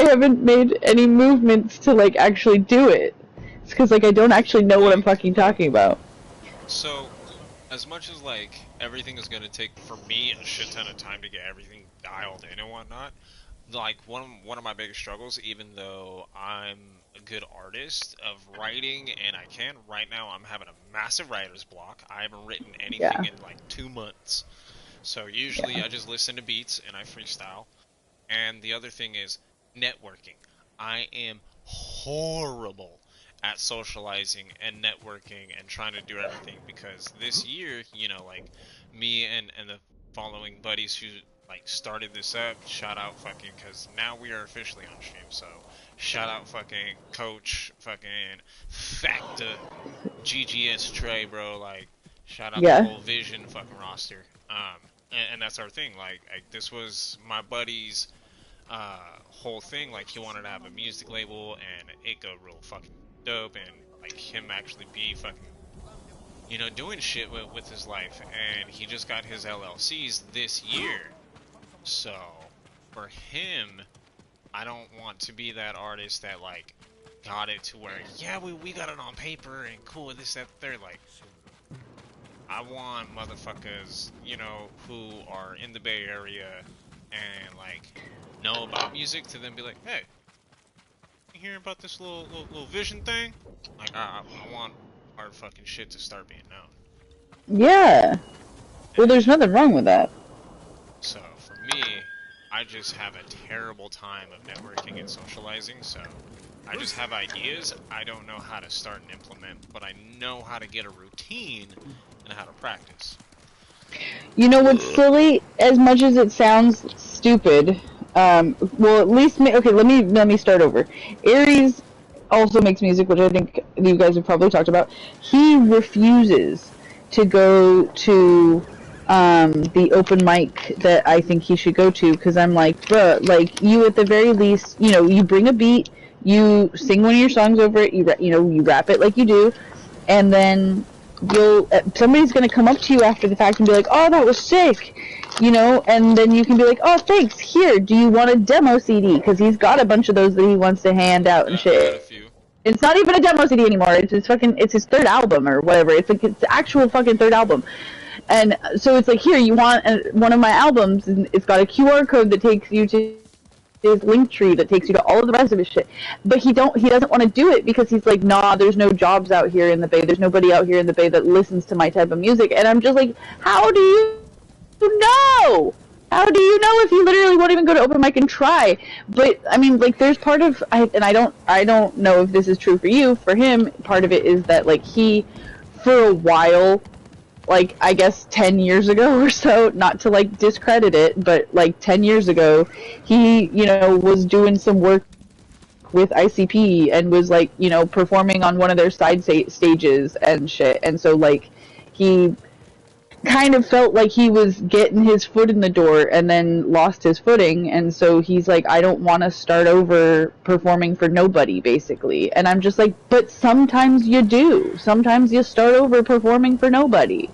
haven't made any movements to like actually do it. It's because like I don't actually know what I'm fucking talking about. So, as much as like everything is gonna take for me a shit ton of time to get everything dialed in and whatnot, like one of my biggest struggles, even though I'm a good artist of writing and I can, right now I'm having a massive writer's block. I haven't written anything in like 2 months. So usually I just listen to beats and I freestyle. And the other thing is networking. I am horrible at socializing and networking and trying to do everything because this year, you know, like me and the following buddies who like started this up, shout out fucking, because now we are officially on stream, so shout out fucking Coach, fucking Facta, GGS Trey, bro, like shout out the whole Vision fucking roster. And that's our thing, like this was my buddy's whole thing, like he wanted to have a music label and it go real fucking dope, and like him actually be fucking, you know, doing shit with his life, and he just got his LLCs this year. So for him, I don't want to be that artist that like got it to where, yeah, we got it on paper and cool, this, that, third. Like, I want motherfuckers, you know, who are in the Bay Area and like know about music to then be like, hey, you hearing about this little Vision thing? Like, I want our fucking shit to start being known. Yeah. Well, there's nothing wrong with that. So for me, I just have a terrible time of networking and socializing, so I just have ideas. I don't know how to start and implement, but I know how to get a routine and how to practice. You know what's silly? As much as it sounds stupid, well, at least okay. Let me start over. Aries also makes music, which I think you guys have probably talked about. He refuses to go to the open mic that I think he should go to, because I'm like, bruh, like, you at the very least, you know, you bring a beat, you sing one of your songs over it, you rap it like you do, and then somebody's gonna come up to you after the fact and be like, oh, that was sick, you know, and then you can be like, oh, thanks, here, do you want a demo CD? Because he's got a bunch of those that he wants to hand out and shit. It's not even a demo CD anymore, it's his third album or whatever, it's like his actual fucking third album. And so it's like, here, you want one of my albums, and it's got a QR code that takes you to his link tree that takes you to all of the rest of his shit. But he doesn't want to do it because he's like, nah, there's no jobs out here in the Bay. There's nobody out here in the Bay that listens to my type of music. And I'm just like, how do you know? How do you know if you literally won't even go to open mic and try? But I mean, like, there's part of, and I don't know if this is true for you. For him, part of it is that like he, for a while, like, I guess 10 years ago or so, not to like discredit it, but like 10 years ago, he, you know, was doing some work with ICP and was like, you know, performing on one of their side stages and shit. And so like he kind of felt like he was getting his foot in the door and then lost his footing, and so he's like, I don't want to start over performing for nobody, basically. And I'm just like, but sometimes you do. Sometimes you start over performing for nobody.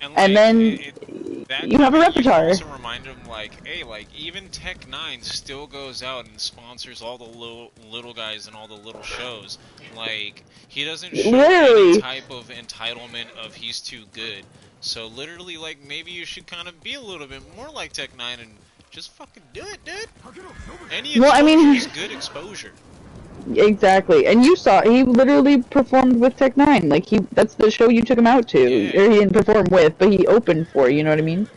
And, like, then you have a repertoire. You also remind him, like, hey, like, even Tech9 still goes out and sponsors all the little guys and all the little shows. Like, he doesn't show any type of entitlement of he's too good. So literally, like, maybe you should kind of be a little bit more like Tech9 and just fucking do it, dude. Any exposure is good exposure. Exactly, and you saw he literally performed with Tech9. Like, that's the show you took him out to. Yeah. Or he didn't perform with, but he opened for. You know what I mean?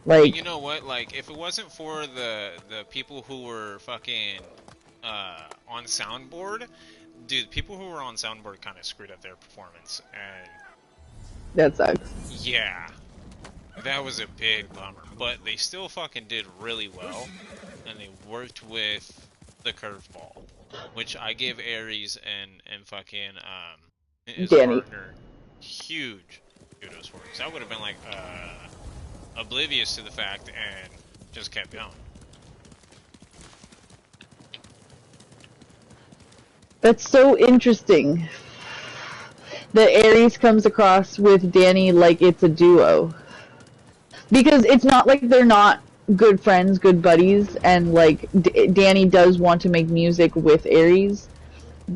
Like, and you know what? Like, if it wasn't for the people who were fucking on soundboard, dude, people who were on soundboard kind of screwed up their performance, and that sucks. Yeah, that was a big bummer. But they still fucking did really well, and they worked with the curveball, which I give Aries and fucking his partner huge kudos for. Because I would have been like oblivious to the fact and just kept going. That's so interesting that Aries comes across with Danny like it's a duo. Because it's not like they're not good friends, good buddies, and like Danny does want to make music with Aries,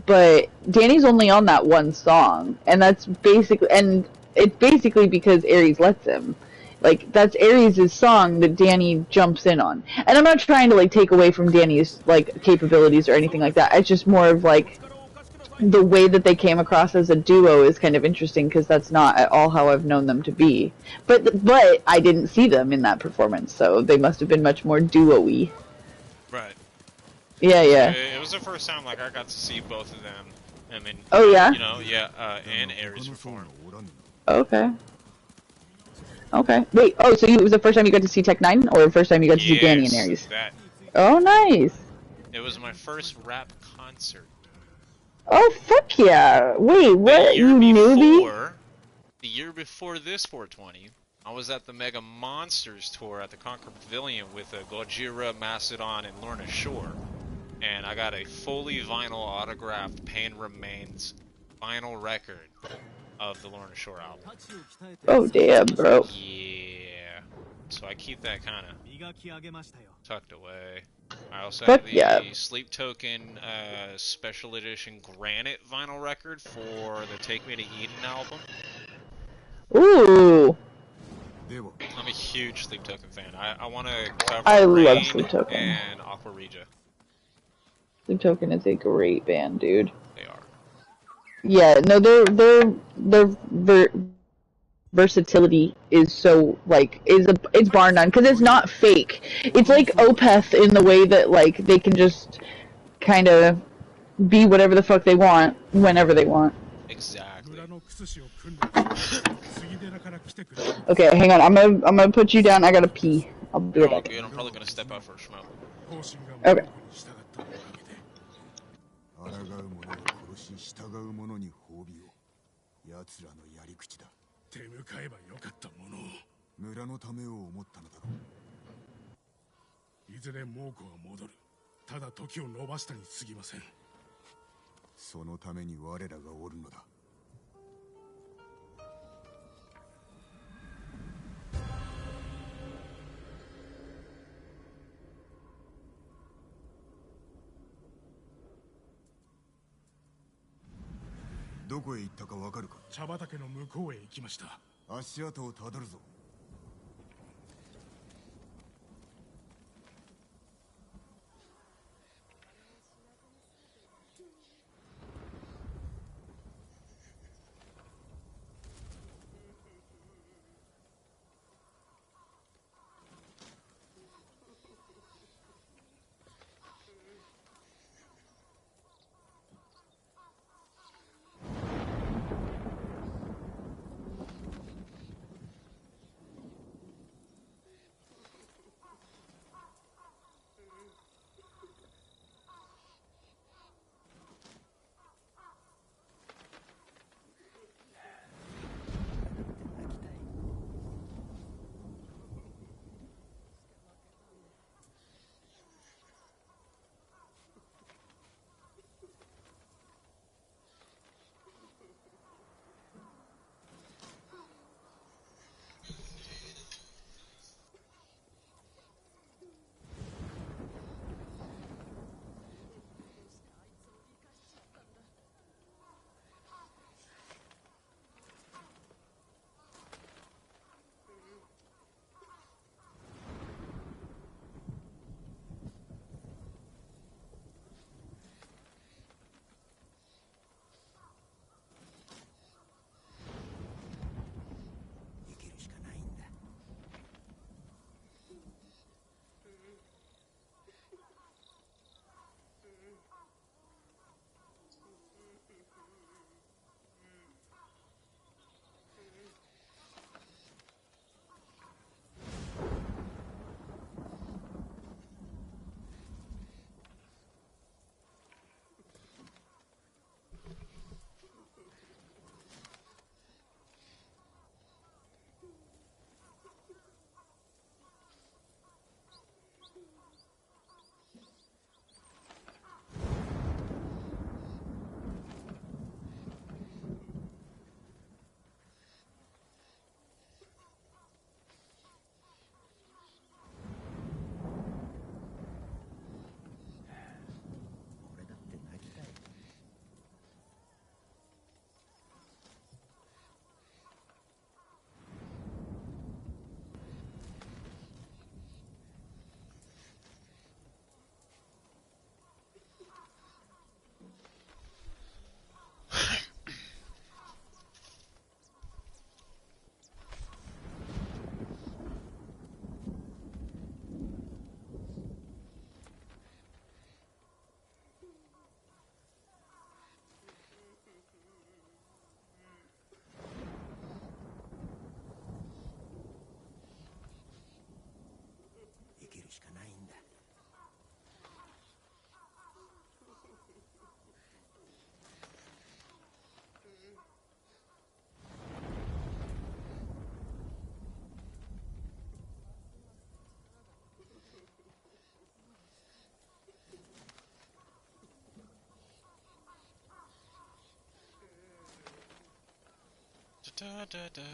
but Danny's only on that one song, and it's basically because Aries lets him. Like that's Aries' song that Danny jumps in on. And I'm not trying to like take away from Danny's like capabilities or anything like that. It's just more of like the way that they came across as a duo is kind of interesting because that's not at all how I've known them to be. But I didn't see them in that performance, so they must have been much more duo-y. Right. Yeah, yeah. It was the first time like I got to see both of them. I mean, Oh yeah. you know, and Aries perform. Okay. Okay. Wait. Oh, so it was the first time you got to see Tech Nine, or the first time you got to see Danny and Aries? That. Oh, nice. It was my first rap concert. Oh fuck yeah! Wait, what? You knew these? The year before this 420, I was at the Mega Monsters tour at the Conquer Pavilion with Gojira, Mastodon, and Lorna Shore. And I got a fully vinyl autographed Pain Remains vinyl record of the Lorna Shore album. Oh damn, bro. Yeah. So I keep that kind of tucked away. I also Fuck have the yeah. Sleep Token Special Edition Granite vinyl record for the Take Me to Eden album. Ooh. I'm a huge Sleep Token fan. I want to cover I Rain love Sleep Token. and Aqua Regia. Sleep Token is a great band, dude. They are. Yeah, no, their versatility is so like it's bar none because it's not fake. It's like Opeth in the way that like they can just kind of be whatever the fuck they want whenever they want. Exactly. Okay, hang on. I'm gonna put you down. I gotta pee. I'll be right back. Good. I'm probably gonna step out for a smoke. Okay. 奴らのやり口だ。手向かえばよかったものを村のためを思ったのだろう。いずれ猛虎は戻る。ただ時を延ばしたに過ぎません。そのために我らがおるのだ。どこへ行ったかわかるか。茶畑の向こうへ行きました。足跡をたどるぞ。da, da. Da.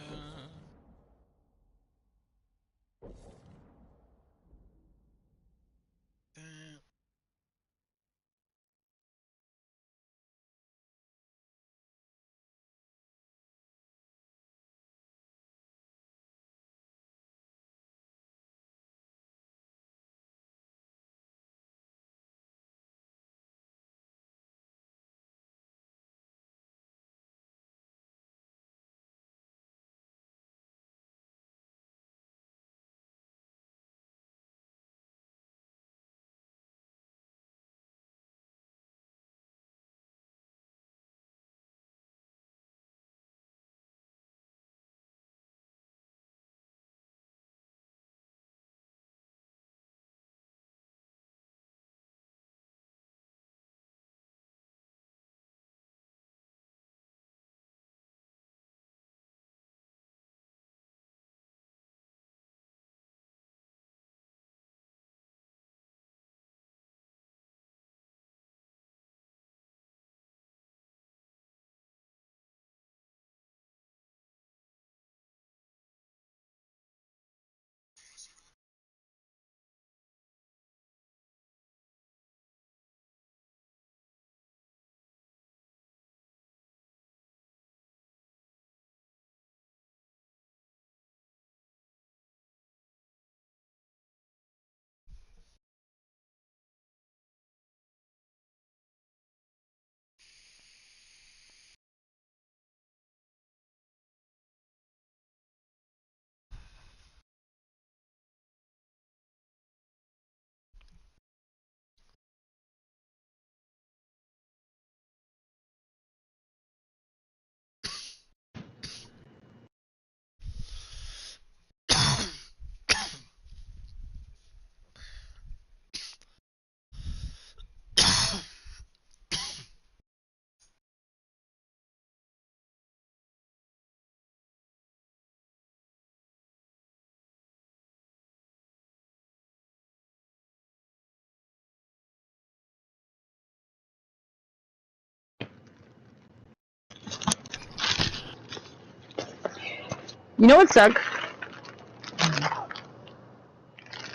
You know what sucks?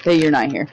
That you're not here.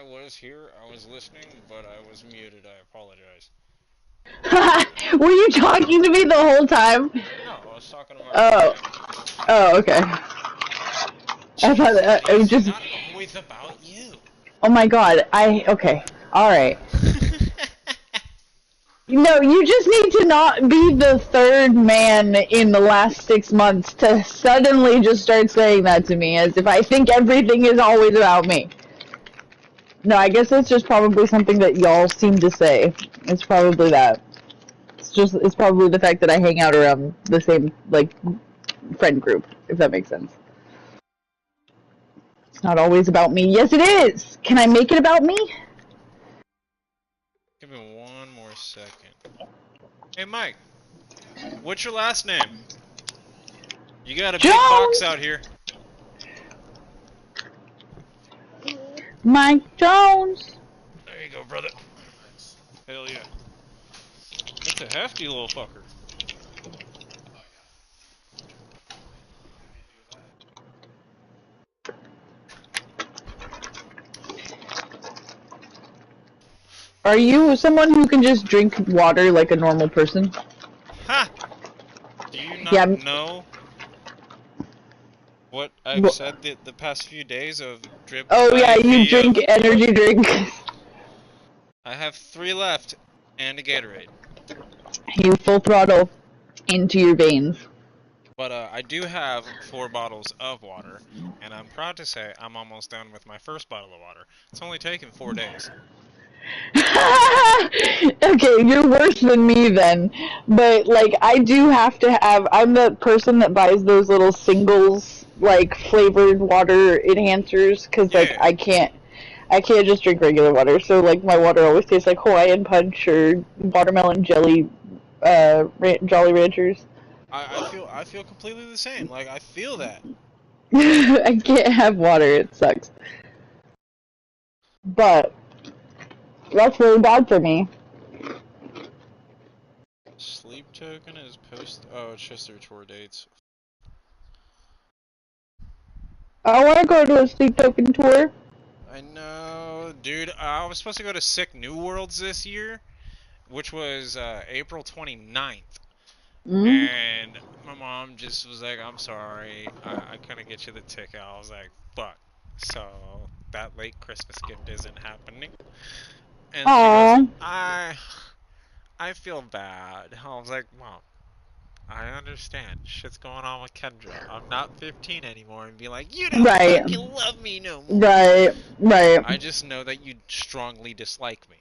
was here. I was listening, but I was muted. I apologize. Were you talking to me the whole time? No, I was talking about. Oh. Oh, okay. I thought it was just. Not always about you. Oh my god. Okay. Alright. No, you just need to not be the third man in the last 6 months to suddenly just start saying that to me as if I think everything is always about me. No, I guess that's just probably something that y'all seem to say. It's probably that. It's probably the fact that I hang out around the same, like, friend group, if that makes sense. It's not always about me. Yes, it is! Can I make it about me? Give me one more second. Hey, Mike. What's your last name? You got a big box out here. Mike Jones. There you go, brother. Hell yeah. That's a hefty little fucker. Are you someone who can just drink water like a normal person? Ha! Do you not know what I've said the past few days of drip? Oh yeah, you drink energy drinks. I have 3 left, and a Gatorade. You full throttle into your veins. But I do have 4 bottles of water, and I'm proud to say I'm almost done with my first bottle of water. It's only taken 4 days. Okay, you're worse than me then. But, like, I do have to have... I'm the person that buys those little singles, like, flavored water enhancers, because, like, I can't just drink regular water. So, like, my water always tastes like Hawaiian Punch or watermelon jelly, Jolly Ranchers. I feel completely the same. Like, I feel that. I can't have water, it sucks. But... that's really bad for me. Sleep token is post. Oh, it's just their tour dates. I want to go to a sleep token tour. I know, dude. I was supposed to go to Sick New Worlds this year, which was April 29th. And my mom just was like, I'm sorry, I couldn't get you the ticket. I was like, fuck. So, that late Christmas gift isn't happening. And she goes, I feel bad. I was like, Mom, I understand. Shit's going on with Kendra. I'm not 15 anymore and be like, you don't fucking love me no more. Right. I just know that you strongly dislike me.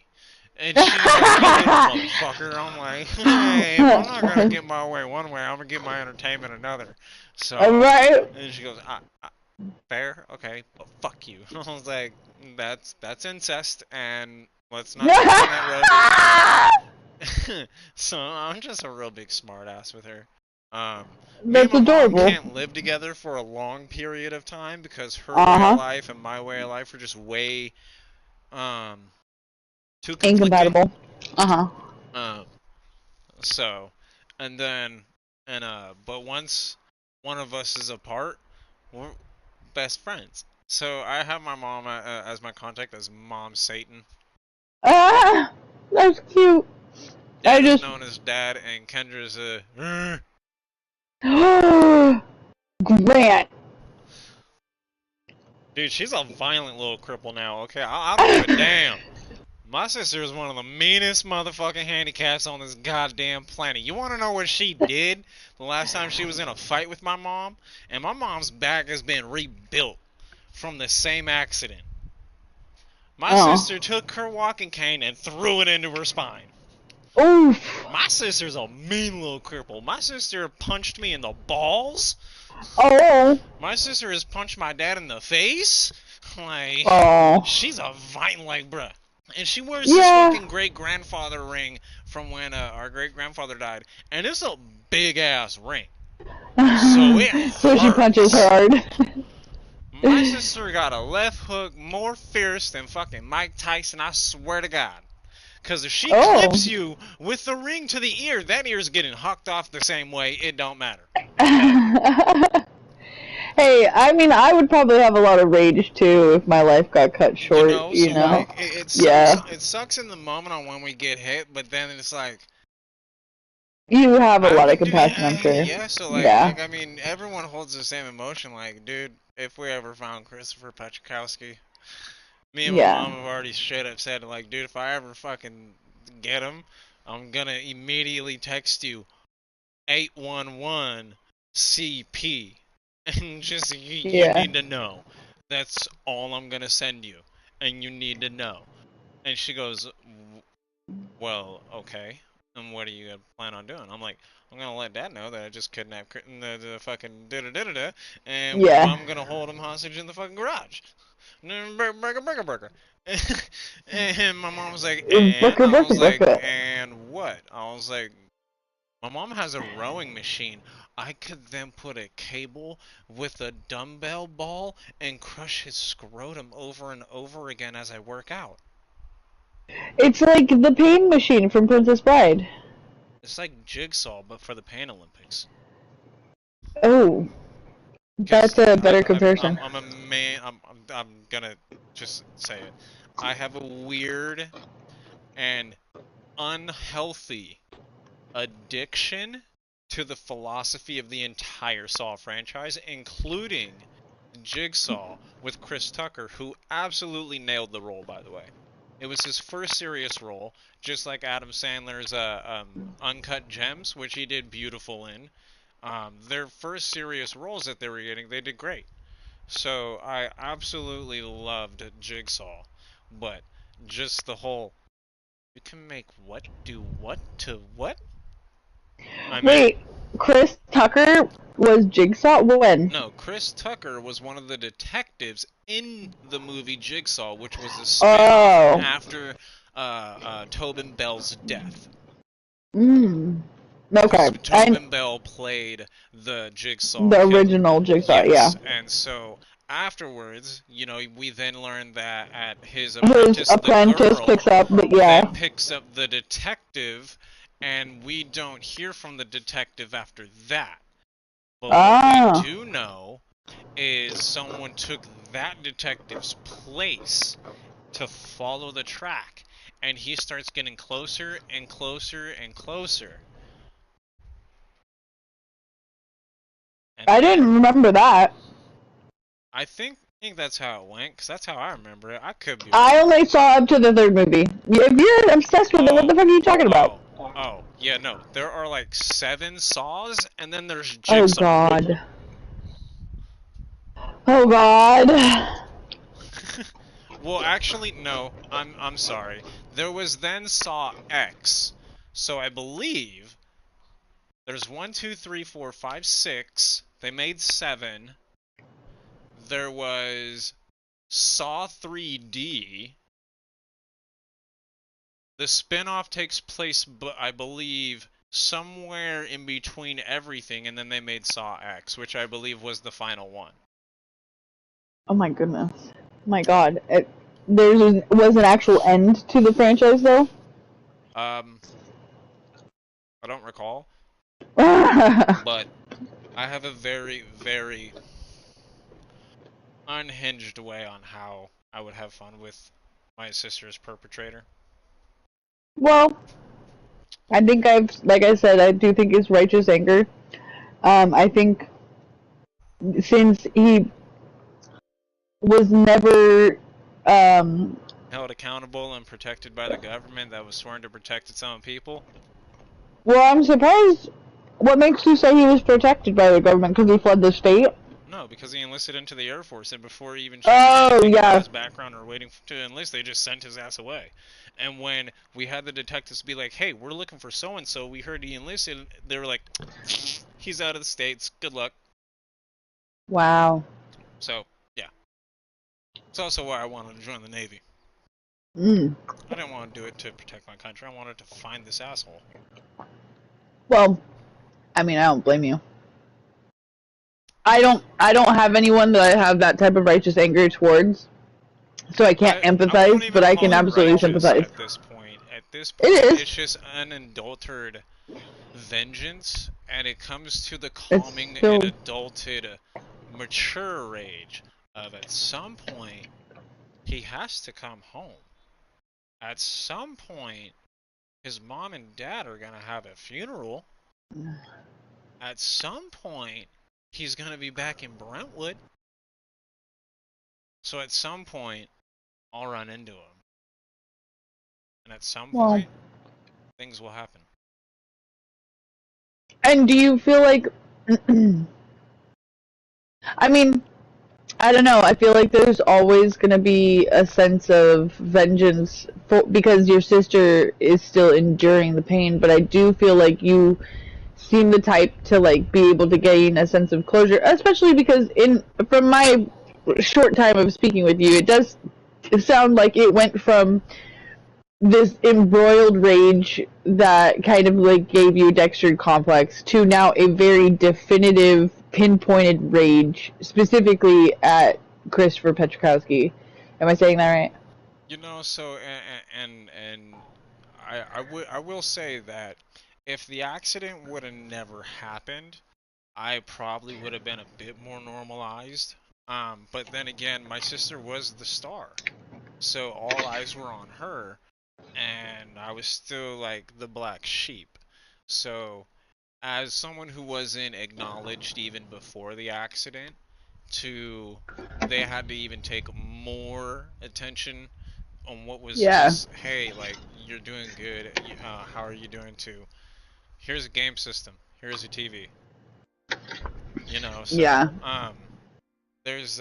And she's like, you little motherfucker. I'm like, hey, I'm not gonna get my way one way. I'm gonna get my entertainment another. So, and she goes, fair, okay, but fuck you. I was like, that's incest, and let's not go down that road. So I'm just a real big smartass with her. That's adorable. We can't live together for a long period of time because her way of life and my way of life are just way too incompatible. So, and then, but once one of us is apart, we're best friends. So I have my mom as my contact as Mom Satan. That's cute. Dad is known as Dad, and Kendra's a. Grant. Dude, she's a violent little cripple now. Okay, I don't give a damn. My sister is one of the meanest motherfucking handicaps on this goddamn planet. You want to know what she did the last time she was in a fight with my mom? And my mom's back has been rebuilt from the same accident. My sister took her walking cane and threw it into her spine. Oof. My sister's a mean little cripple. My sister punched me in the balls. My sister has punched my dad in the face. Like, she's a violent, like, bruh. And she wears this fucking great-grandfather ring from when our great-grandfather died. And it's a big-ass ring. So she punches hard. My sister got a left hook more fierce than fucking Mike Tyson, I swear to God. Because if she clips you with the ring to the ear, that ear's getting hucked off the same way. It don't matter. Hey, I mean, I would probably have a lot of rage too if my life got cut short, you So know? like it sucks. Yeah. It sucks in the moment on when we get hit, but then it's like You have a I lot of can do compassion, I'm sure. yeah. So Yeah. I mean, everyone holds the same emotion. Like, dude, if we ever found Christopher Pachkowski, me and my Yeah. mom have already straight up said, like, dude, if I ever fucking get him, I'm gonna immediately text you 811 CP, and just you Yeah. need to know. That's all I'm gonna send you, and you need to know. And she goes, well, okay. And what are you gonna plan on doing? I'm like, I'm gonna let Dad know that I just kidnapped the fucking da da da da da, and Yeah. I'm gonna hold him hostage in the fucking garage. Burger. And my mom was like, and? Booker, I Booker, was like, Booker. and what? I was like, my mom has a rowing machine. I could then put a cable with a dumbbell ball and crush his scrotum over and over again as I work out. It's like the pain machine from Princess Bride. It's like Jigsaw, but for the Pan Olympics. Oh. That's a better comparison. I'm a man. I'm gonna just say it. I have a weird and unhealthy addiction to the philosophy of the entire Saw franchise, including Jigsaw with Chris Tucker, who absolutely nailed the role, by the way. It was his first serious role, just like Adam Sandler's Uncut Gems, which he did beautiful in. Their first serious roles that they were getting, they did great. So I absolutely loved Jigsaw, but just the whole, you can make what do what to what? Wait, Chris Tucker was Jigsaw? When? No, Chris Tucker was one of the detectives in the movie Jigsaw, which was a spin-off after Tobin Bell's death. Okay. Tobin Bell played the Jigsaw the killer. Original Jigsaw, yes. Yeah. And so afterwards, you know, we then learned that at his apprentice the girl picks up, but yeah. then picks up the detective, and we don't hear from the detective after that. But what we do know is someone took that detective's place to follow the track, and he starts getting closer and closer and closer. And I didn't remember that. I think that's how it went, because that's how I remember it. I could be wrong. I only saw up to the third movie. If you're obsessed with it, what the fuck are you talking about? Oh, yeah, no. There are like 7 Saws, and then there's Jigsaw. Oh god. Oh god. Well, actually, no. I'm sorry. There was then Saw X. So I believe there's 1, 2, 3, 4, 5, 6. They made 7. There was Saw 3D. The spin-off takes place, I believe, somewhere in between everything, and then they made Saw X, which I believe was the final one. Oh my goodness. My god. There was an actual end to the franchise, though? I don't recall. But I have a very, very unhinged way on how I would have fun with my sister's perpetrator. Well, I think like I said, I do think it's righteous anger. I think since he was never held accountable and protected by the government that was sworn to protect its own people. Well, I'm surprised. What makes you say he was protected by the government? Because he fled the state? No, because he enlisted into the Air Force, and before he even about his background or waiting to enlist, they just sent his ass away. And when we had the detectives be like, hey, we're looking for so-and-so, we heard he enlisted, they were like, he's out of the States, good luck. Wow. So, yeah. It's also why I wanted to join the Navy. I didn't want to do it to protect my country, I wanted to find this asshole. Well, I mean, I don't blame you. I don't have anyone that I have that type of righteous anger towards, so I can't empathize, but I can absolutely sympathize. At this point, it is. It's just unadulterated vengeance, and it comes to the calming and adulted mature rage of at some point he has to come home. At some point, his mom and dad are gonna have a funeral. At some point, he's gonna be back in Brentwood. So at some point, I'll run into him. And at some point, things will happen. And do you feel like, I mean, I don't know, I feel like there's always going to be a sense of vengeance because your sister is still enduring the pain, but I do feel like you seem the type to like be able to gain a sense of closure, especially because from my short time of speaking with you, it does sound like it went from this embroiled rage that kind of like gave you a Dexter complex to now a very definitive, pinpointed rage, specifically at Christopher Petrikowski. Am I saying that right? You know, so and I will say that if the accident would have never happened, I probably would have been a bit more normalized. But then again, my sister was the star, so all eyes were on her, and I was still like the black sheep. So, as someone who wasn't acknowledged even before the accident, they had to even take more attention on what was just, hey, like, you're doing good, how are you doing too? Here's a game system, here's a TV. You know, so, there's,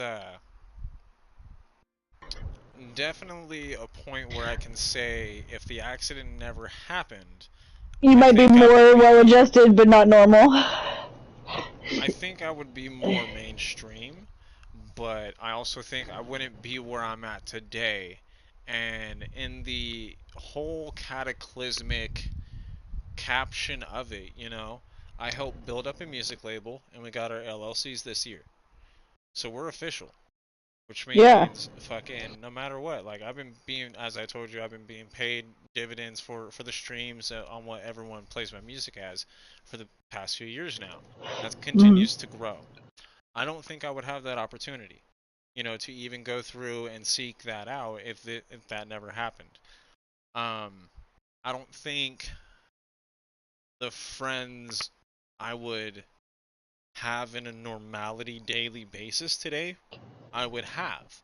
definitely a point where I can say if the accident never happened, you might be more well-adjusted, but not normal. I think I would be more mainstream, but I also think I wouldn't be where I'm at today. And in the whole cataclysmic caption of it, you know, I helped build up a music label, and we got our LLCs this year. So we're official. Which means fucking no matter what, like I've been being, as I told you, I've been being paid dividends for the streams on what everyone plays my music as for the past few years now. That continues to grow. I don't think I would have that opportunity, you know, to even go through and seek that out if that never happened. I don't think the friends I would have in a normality daily basis today, I would have.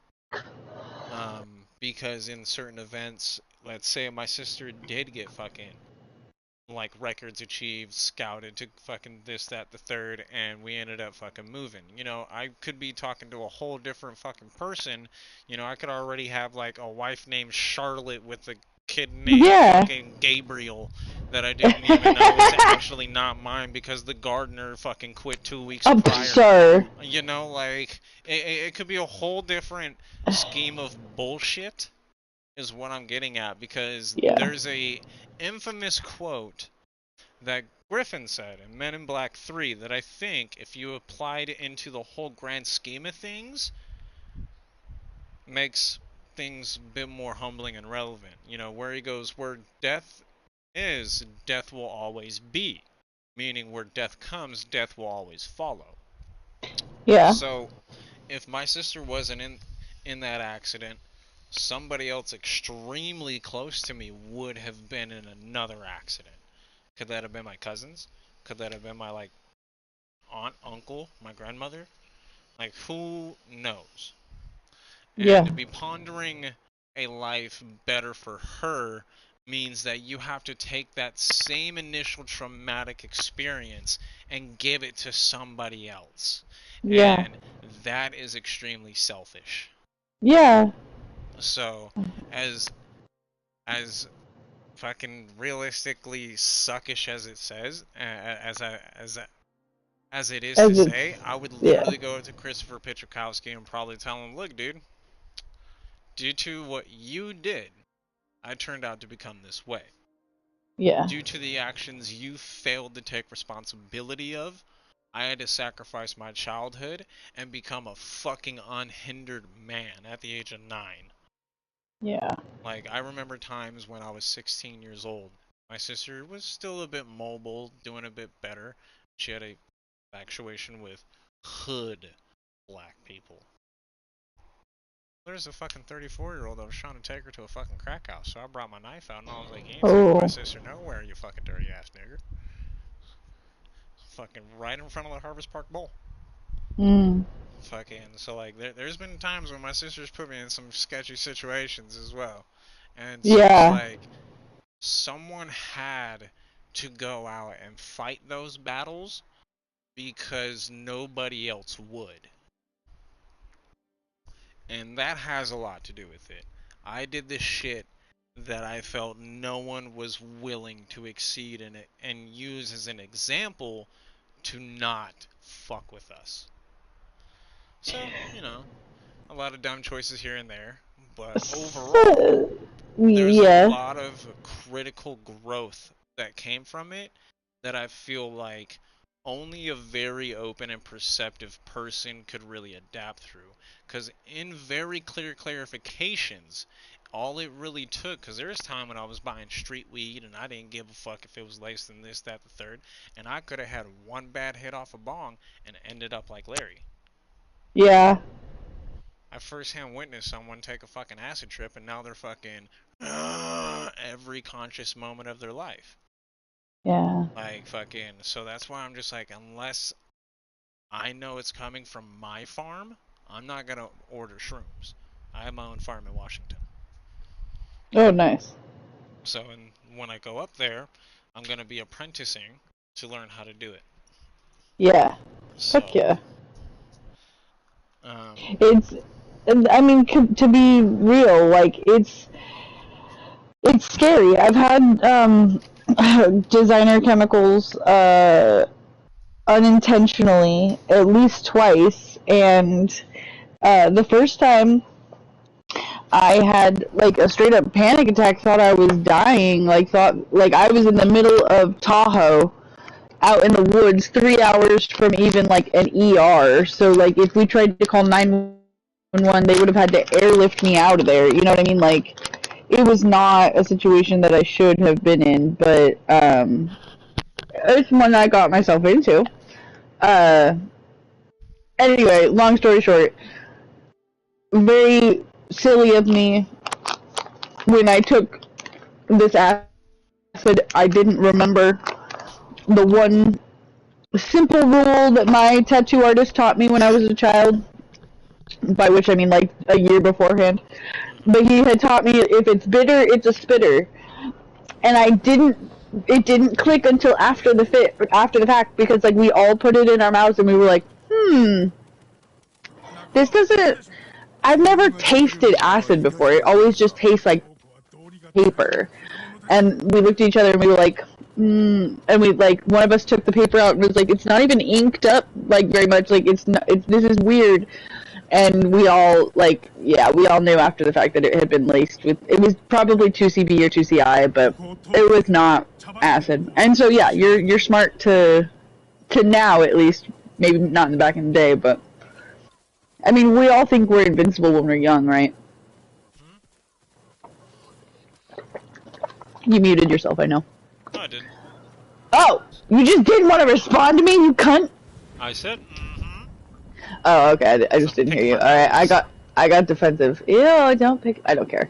Because in certain events, let's say my sister did get fucking, like, records achieved, scouted to fucking this, that, the third, and we ended up fucking moving. You know, I could be talking to a whole different fucking person. You know, I could already have, like, a wife named Charlotte with a kid named fucking Gabriel that I didn't even know was actually not mine because the gardener fucking quit 2 weeks prior. You know, like, it could be a whole different scheme of bullshit is what I'm getting at, because there's a infamous quote that Griffin said in Men in Black 3 that I think, if you applied it into the whole grand scheme of things, makes things a bit more humbling and relevant. You know, where he goes, where death is, death will always be. Meaning where death comes, death will always follow. Yeah. So, if my sister wasn't in that accident, somebody else extremely close to me would have been in another accident. Could that have been my cousins? Could that have been my, like, aunt, uncle, my grandmother? Like, who knows? And to be pondering a life better for her means that you have to take that same initial traumatic experience and give it to somebody else. Yeah. And that is extremely selfish. Yeah. So, as fucking realistically suckish as it says, as it is to say, I would literally go to Christopher Petrikowski and probably tell him, look, dude, due to what you did, I turned out to become this way. Yeah. Due to the actions you failed to take responsibility of, I had to sacrifice my childhood and become a fucking unhindered man at the age of 9. Yeah. Like, I remember times when I was 16 years old. My sister was still a bit mobile, doing a bit better. She had a actuation with hood black people. There's a fucking 34-year-old that was trying to take her to a fucking crack house, so I brought my knife out and I was like, you ain't taking my sister nowhere, you fucking dirty ass nigger. Fucking right in front of the Harvest Park Bowl. Fucking, so like, there's been times when my sister's put me in some sketchy situations as well. And so it's like, someone had to go out and fight those battles because nobody else would. And that has a lot to do with it. I did this shit that I felt no one was willing to exceed in it and use as an example to not fuck with us. So, you know, a lot of dumb choices here and there, but overall, there's a lot of critical growth that came from it that I feel like only a very open and perceptive person could really adapt through. Because in very clear clarifications, all it really took, because there was time when I was buying street weed and I didn't give a fuck if it was laced in this, that, the third, and I could have had one bad hit off a bong and ended up like Larry. Yeah. I firsthand witnessed someone take a fucking acid trip and now they're fucking every conscious moment of their life. Yeah. Like, fucking, so that's why I'm just like, unless I know it's coming from my farm, I'm not gonna order shrooms. I have my own farm in Washington. Oh, nice. So, when I go up there, I'm gonna be apprenticing to learn how to do it. Yeah. So, Fuck yeah. I mean, to be real, like, it's scary. I've had, designer chemicals, unintentionally, at least twice, and, the first time, I had, like, a straight-up panic attack, thought I was dying, thought I was in the middle of Tahoe, out in the woods, 3 hours from even, like, an ER, so, like, if we tried to call 911, they would have had to airlift me out of there, you know what I mean? Like, it was not a situation that I should have been in, but, it's one I got myself into. Anyway, long story short, very silly of me, when I took this acid, I didn't remember the one simple rule that my tattoo artist taught me when I was a child, by which I mean like a year beforehand. But he had taught me, if it's bitter, it's a spitter. And it didn't click until after the fact, because like we all put it in our mouths and we were like, this doesn't, I've never tasted acid before. It always just tastes like paper. And we looked at each other and we were like, and we, like, one of us took the paper out and was like, it's not even inked up, like, very much, like, this is weird. And we all, like, yeah, we all knew after the fact that it had been laced with, it was probably 2CB or 2CI, but it was not acid. And so, yeah, you're smart to now, at least, maybe not in the back in the day, but, I mean, we all think we're invincible when we're young, right? You muted yourself, I know. No, I didn't. Oh! You just didn't want to respond to me, you cunt? I said, Oh, okay, I just didn't hear you. Alright, I got defensive. Ew, I don't care.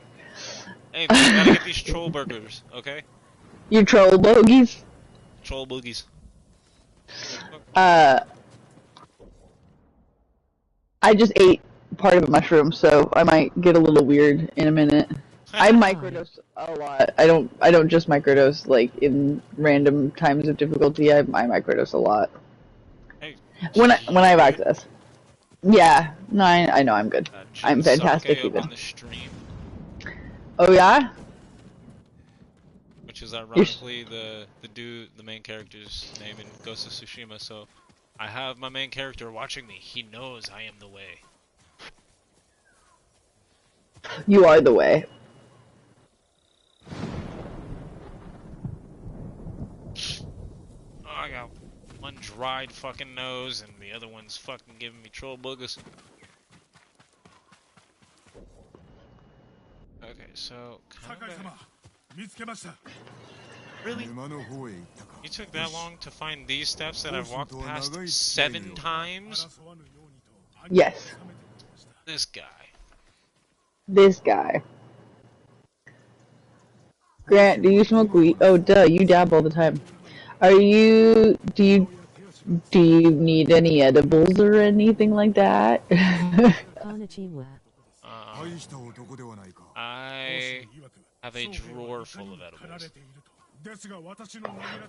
Hey, man, you gotta get these troll burgers, okay? You troll bogies? Troll boogies. I just ate part of a mushroom, so I might get a little weird in a minute. I microdose a lot. I don't just microdose like in random times of difficulty. I microdose a lot. Hey, when I have access. Yeah, no, I know I'm good. I'm fantastic even. On the stream. Oh yeah? Which is ironically the main character's name in Ghost of Tsushima. So I have my main character watching me. He knows I am the way. You are the way. Oh, I got one dried fucking nose and the other one's fucking giving me troll boogers. Okay, so really? You took that long to find these steps that I've walked past 7 times? Yes. This guy. This guy. Grant, do you smoke weed? Oh, duh, you dab all the time. Do you need any edibles or anything like that? I have a drawer full of edibles.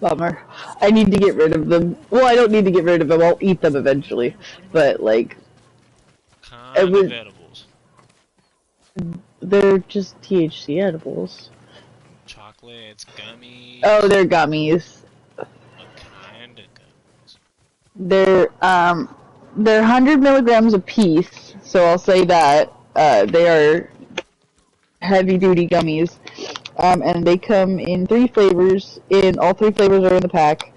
Bummer. I need to get rid of them. Well, I don't need to get rid of them. I'll eat them eventually. But, like... Kind of edibles. They're just THC edibles. Chocolates, gummies. Oh, they're gummies. What kind of gummies? They're 100 milligrams a piece, so I'll say that. They are heavy-duty gummies. And they come in 3 flavors. All 3 flavors are in the pack.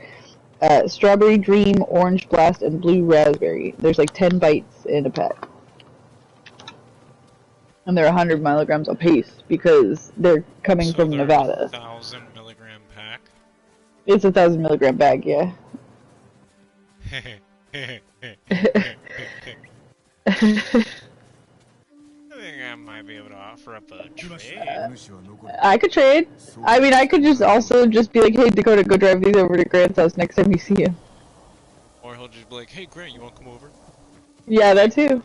Strawberry Dream, Orange Blast, and Blue Raspberry. There's like 10 bites in a pack. And they're 100 milligrams a piece because they're coming from Nevada. 1,000 milligram pack? It's a 1,000 milligram bag, yeah. I think I might be able to offer up a trade. I could trade. I mean, I could just be like, hey, Dakota, go drive these over to Grant's house next time you see him. Or he'll just be like, hey, Grant, you want to come over? Yeah, that too.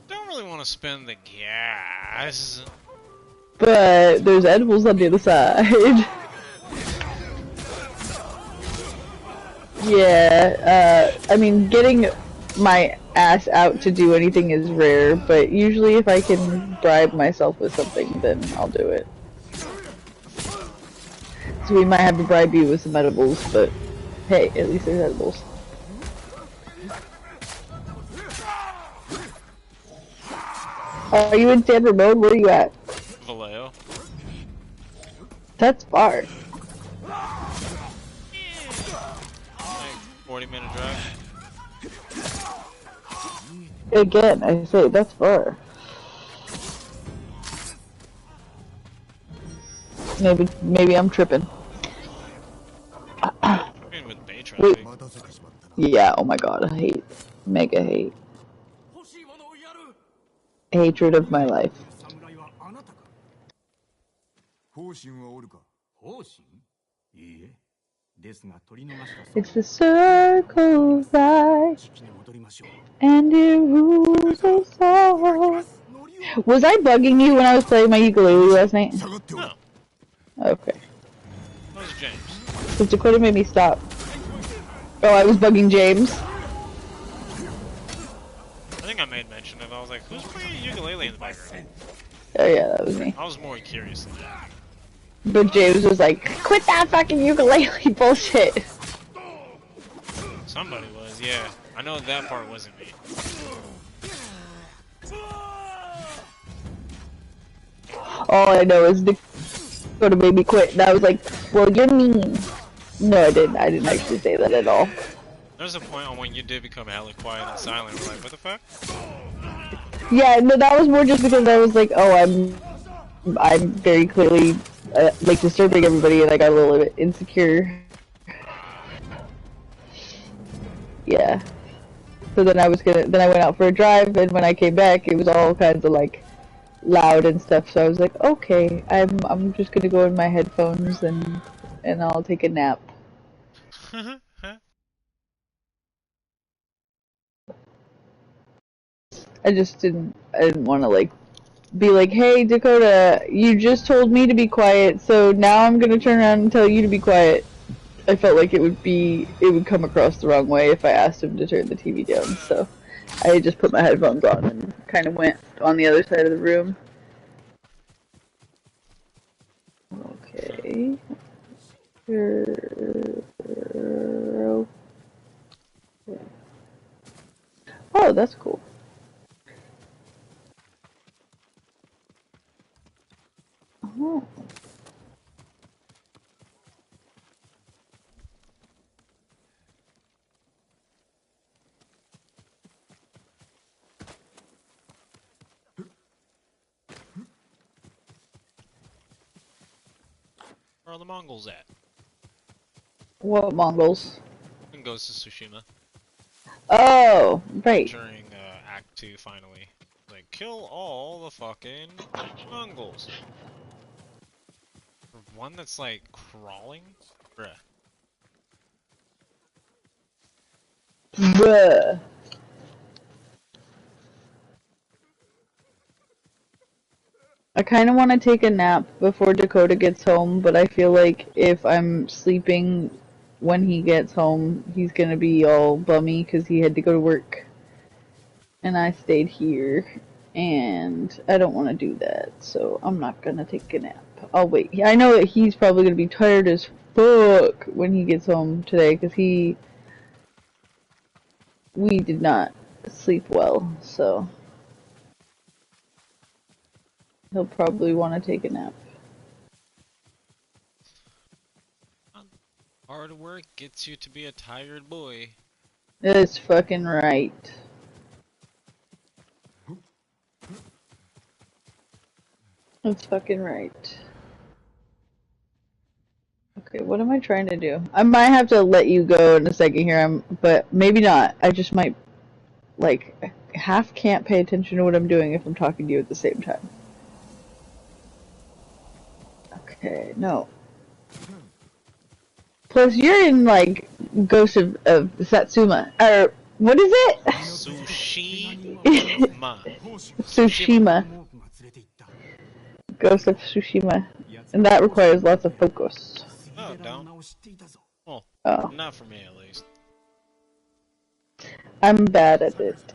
Don't really want to spend the gas. But there's edibles on the other side. Yeah, I mean, getting my ass out to do anything is rare, but usually if I can bribe myself with something, then I'll do it. So we might have to bribe you with some edibles, but hey, at least there's edibles. Are you in San Ramon? Where are you at? Vallejo. That's far. Like 40-minute drive. Again, I say that's far. Maybe I'm tripping. I mean, with bay traffic. Yeah, oh my god, I hate. Mega hate. Hatred of my life. It's the circle of life, and it rules us all. Was I bugging you when I was playing my ukulele last night? No. Okay. That was James. Because Dakota made me stop. Oh, I was bugging James. I think I made mention of it. I was like, who's playing ukulele in the background? Oh yeah, that was me. I was more curious than that. But James was like, quit that fucking ukulele bullshit. Somebody was, yeah. I know that part wasn't me. All I know is Dakota made me quit, and I was like, well, you're mean. No, I didn't. I didn't actually say that at all. There's a point on when you did become hella quiet and silent. We're like, what the fuck? Yeah, no, that was more just because I was like, oh, I'm very clearly like disturbing everybody, and I got a little bit insecure. Yeah. So then I went out for a drive, and when I came back, it was all kinds of like loud and stuff. So I was like, okay, I'm just gonna go in my headphones and I'll take a nap. I didn't want to like be like, hey Dakota, you just told me to be quiet, so now I'm gonna turn around and tell you to be quiet. I felt like it would come across the wrong way if I asked him to turn the TV down, so I just put my headphones on and kind of went on the other side of the room. Okay. Oh, that's cool. Oh. Where are the Mongols at? What Mongols? In Ghost of Tsushima. Oh, right. During Act to finally. Like, kill all the fucking Mongols. One that's like crawling? Bruh. Bruh. I kind of want to take a nap before Dakota gets home, but I feel like if I'm sleeping when he gets home, he's gonna be all bummy because he had to go to work. And I stayed here, and I don't want to do that, so I'm not gonna take a nap. I'll wait. I know that he's probably gonna be tired as fuck when he gets home today, because we did not sleep well, so he'll probably want to take a nap. Hard work gets you to be a tired boy. That's fucking right. That's fucking right. Okay, what am I trying to do? I might have to let you go in a second here, but maybe not. I just might, like, half can't pay attention to what I'm doing if I'm talking to you at the same time. Okay, no. Plus, you're in, like, Ghost of Satsuma. Or, what is it? Tsushima. Tsushima. Ghost of Tsushima. And that requires lots of focus. Oh, don't. Well, Oh. not for me at least. I'm bad at it.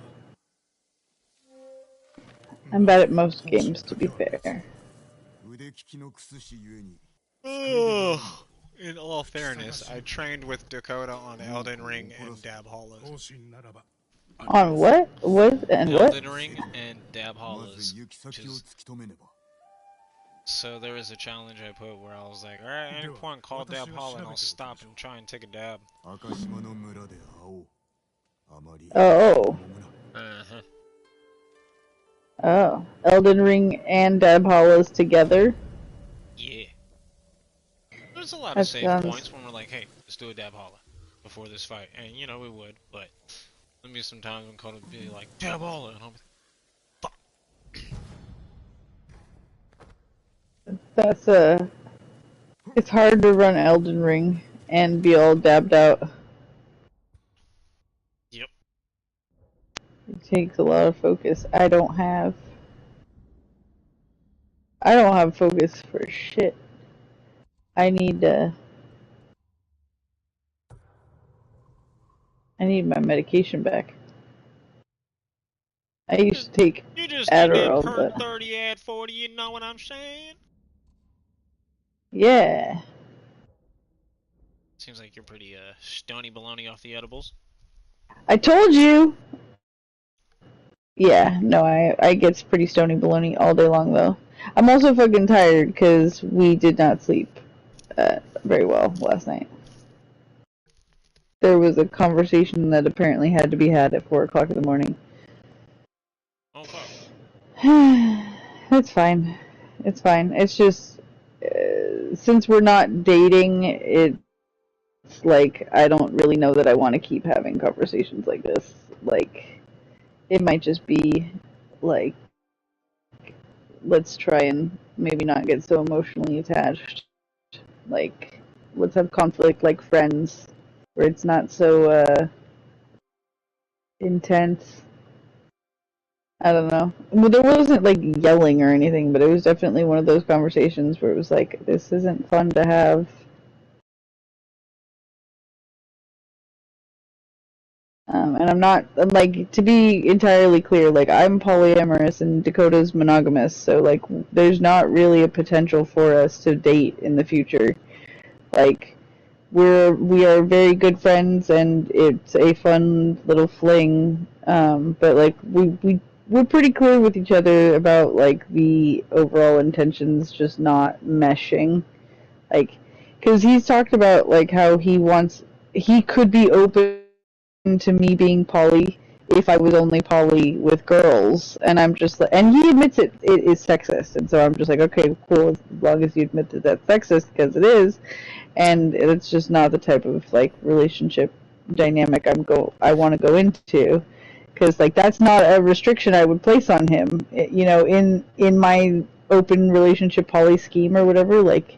I'm bad at most games, to be fair. Ugh. In all fairness, I trained with Dakota on Elden Ring and Dab Hollows. On what? What? And what? Elden Ring and Dab Hollows. So there was a challenge I put where I was like, alright, any point call Dab Hollow and I'll stop and try and take a dab. Oh. Uh-huh. Oh. Elden Ring and Dab Hollows together? Yeah. There's a lot That of save sounds... points when we're like, hey, let's do a Dab Hollow before this fight. And, you know, we would, but there'll be some times when Code would be like, Dab Hollow, and I'll be fuck. That's it's hard to run Elden Ring and be all dabbed out. Yep. It takes a lot of focus. I don't have focus for shit. I need my medication back. I used to take You just Adderall, need per but 30 add 40, you know what I'm saying? yeah. Seems like you're pretty stony baloney off the edibles. I told you! Yeah, no, I get pretty stony baloney all day long, though. I'm also fucking tired, because we did not sleep very well last night. There was a conversation that apparently had to be had at 4 o'clock in the morning. Oh, fuck. It's fine. It's fine. It's just, since we're not dating, it's like, I don't really know that I want to keep having conversations like this. Like, it might just be, like, let's try and maybe not get so emotionally attached. Like, let's have conflict like friends, where it's not so, intense. I don't know. Well, there wasn't, like, yelling or anything, but it was definitely one of those conversations where it was like, this isn't fun to have. And I'm not, like, to be entirely clear, like, I'm polyamorous and Dakota's monogamous, so, like, there's not really a potential for us to date in the future. Like, we are very good friends, and it's a fun little fling, but, like, we're pretty clear with each other about, like, the overall intentions just not meshing. Like, because he's talked about, like, how he could be open to me being poly if I was only poly with girls, and I'm just like, and he admits it is sexist, and so I'm just like, okay, cool, as long as you admit that that's sexist, because it is, and it's just not the type of, like, relationship dynamic I want to go into, because like that's not a restriction I would place on him. You know, in my open relationship poly scheme or whatever, like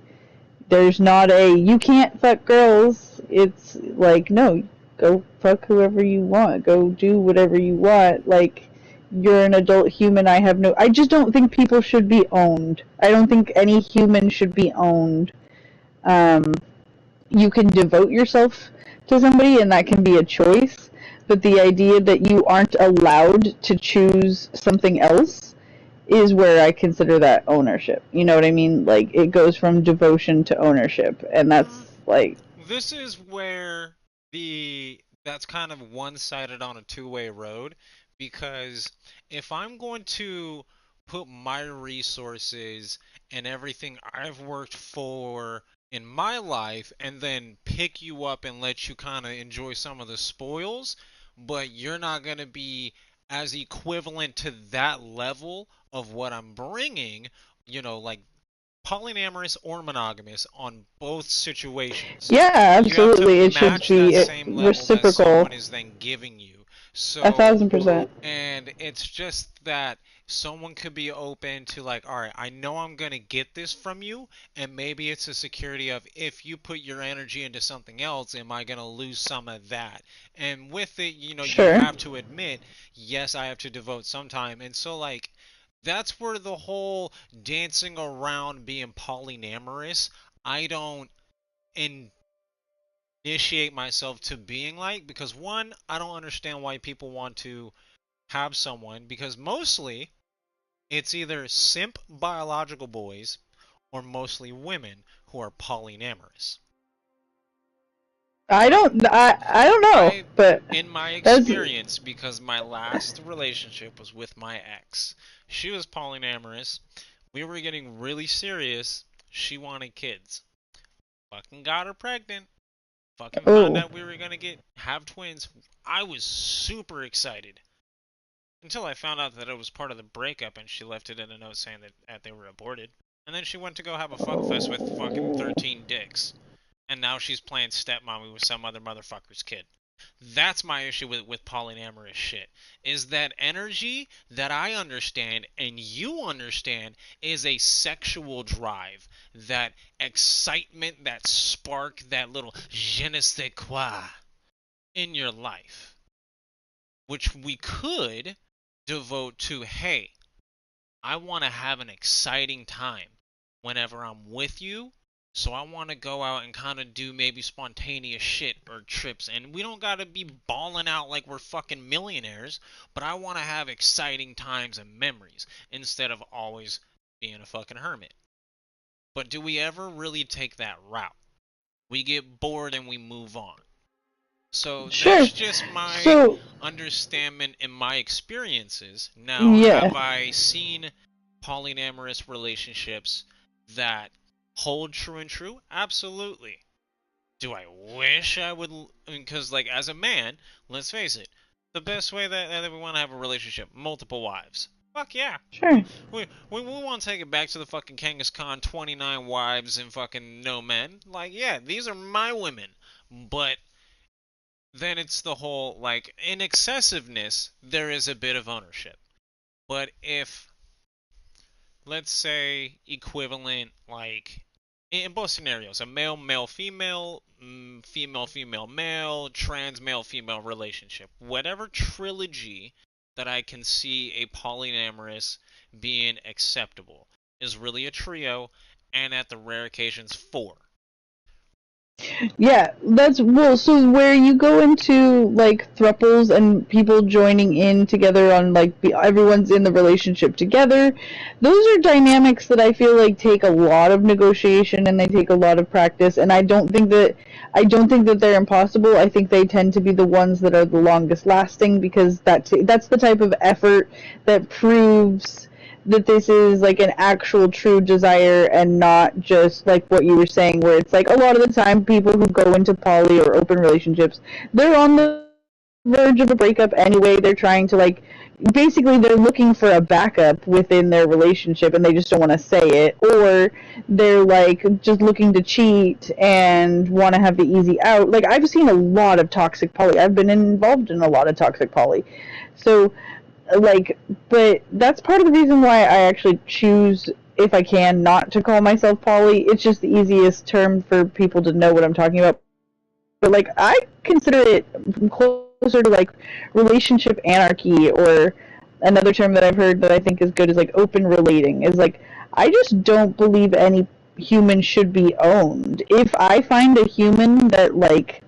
there's not a you can't fuck girls. It's like no, go fuck whoever you want. Go do whatever you want. Like you're an adult human. I just don't think people should be owned. I don't think any human should be owned. You can devote yourself to somebody and that can be a choice, but the idea that you aren't allowed to choose something else is where I consider that ownership. You know what I mean? Like it goes from devotion to ownership, and that's like this is where that's kind of one-sided on a two-way road, because if I'm going to put my resources and everything I've worked for in my life and then pick you up and let you kind of enjoy some of the spoils, but you're not going to be as equivalent to that level of what I'm bringing, you know, like polyamorous or monogamous on both situations. Yeah, absolutely. It should be reciprocal. That someone is then giving you. So 1,000%. And it's just that someone could be open to like, all right, I know I'm going to get this from you, and maybe it's a security of if you put your energy into something else, am I going to lose some of that? And with it, you know, sure. You have to admit, yes, I have to devote some time. And so like that's where the whole dancing around being polyamorous, I don't initiate myself to being like, because one, I don't understand why people want to have someone, because mostly it's either simp biological boys or mostly women who are polyamorous. I don't know, but in my experience, because my last relationship was with my ex, she was polyamorous. We were getting really serious. She wanted kids. Fucking got her pregnant. Fucking found out we were gonna have twins. I was super excited until I found out that it was part of the breakup, and she left it in a note saying that they were aborted. And then she went to go have a fuckfest with fucking 13 dicks. And now she's playing stepmommy with some other motherfucker's kid. That's my issue with polyamorous shit. Is that energy that I understand and you understand is a sexual drive. That excitement, that spark, that little je ne sais quoi in your life. Which we could devote to, hey, I want to have an exciting time whenever I'm with you. So I want to go out and kind of do maybe spontaneous shit or trips. And we don't got to be balling out like we're fucking millionaires. But I want to have exciting times and memories instead of always being a fucking hermit. But do we ever really take that route? We get bored and we move on. So that's just my understanding and my experiences. Now, have I seen polyamorous relationships that hold true and true? Absolutely. Do I wish I would? Because, like, as a man, let's face it, the best way that we want to have a relationship, multiple wives. Fuck yeah. Sure. We want to take it back to the fucking Genghis Khan, 29 wives and fucking no men. Like, yeah, these are my women. But then it's the whole, like, in excessiveness, there is a bit of ownership. But if, let's say, equivalent, like, in both scenarios, a male, female, female, male, trans male, female relationship, whatever trilogy that I can see a polyamorous being acceptable is really a trio, and at the rare occasions, 4. Yeah, so where you go into, like, thruples and people joining in together on, like, everyone's in the relationship together, those are dynamics that I feel like take a lot of negotiation and they take a lot of practice, and I don't think that they're impossible. I think they tend to be the ones that are the longest lasting, because that's the type of effort that proves that this is like an actual true desire and not just like what you were saying, where it's like a lot of the time people who go into poly or open relationships, they're on the verge of a breakup anyway. They're trying to, like, basically they're looking for a backup within their relationship and they just don't want to say it, or they're like just looking to cheat and want to have the easy out. Like, I've seen a lot of toxic poly. I've been involved in a lot of toxic poly. So, like, but that's part of the reason why I actually choose, if I can, not to call myself poly. It's just the easiest term for people to know what I'm talking about. But, like, I consider it closer to, like, relationship anarchy, or another term that I've heard that I think is good is, like, open relating. Is, like, I just don't believe any human should be owned. If I find a human that, like,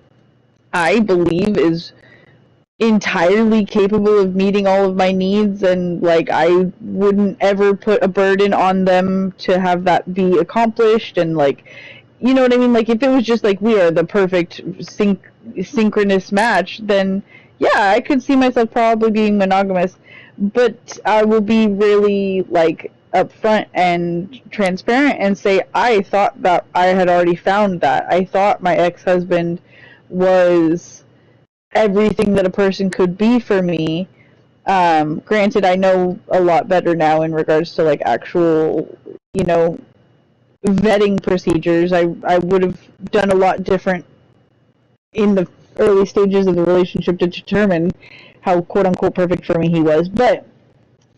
I believe is entirely capable of meeting all of my needs, and, like, I wouldn't ever put a burden on them to have that be accomplished, and, like, you know what I mean? Like, if it was just like we are the perfect synchronous match, then yeah, I could see myself probably being monogamous. But I will be really, like, upfront and transparent and say I thought that I had already found that. I thought my ex-husband was everything that a person could be for me. Granted, I know a lot better now in regards to, like, actual, you know, vetting procedures. I would have done a lot different in the early stages of the relationship to determine how quote-unquote perfect for me he was. But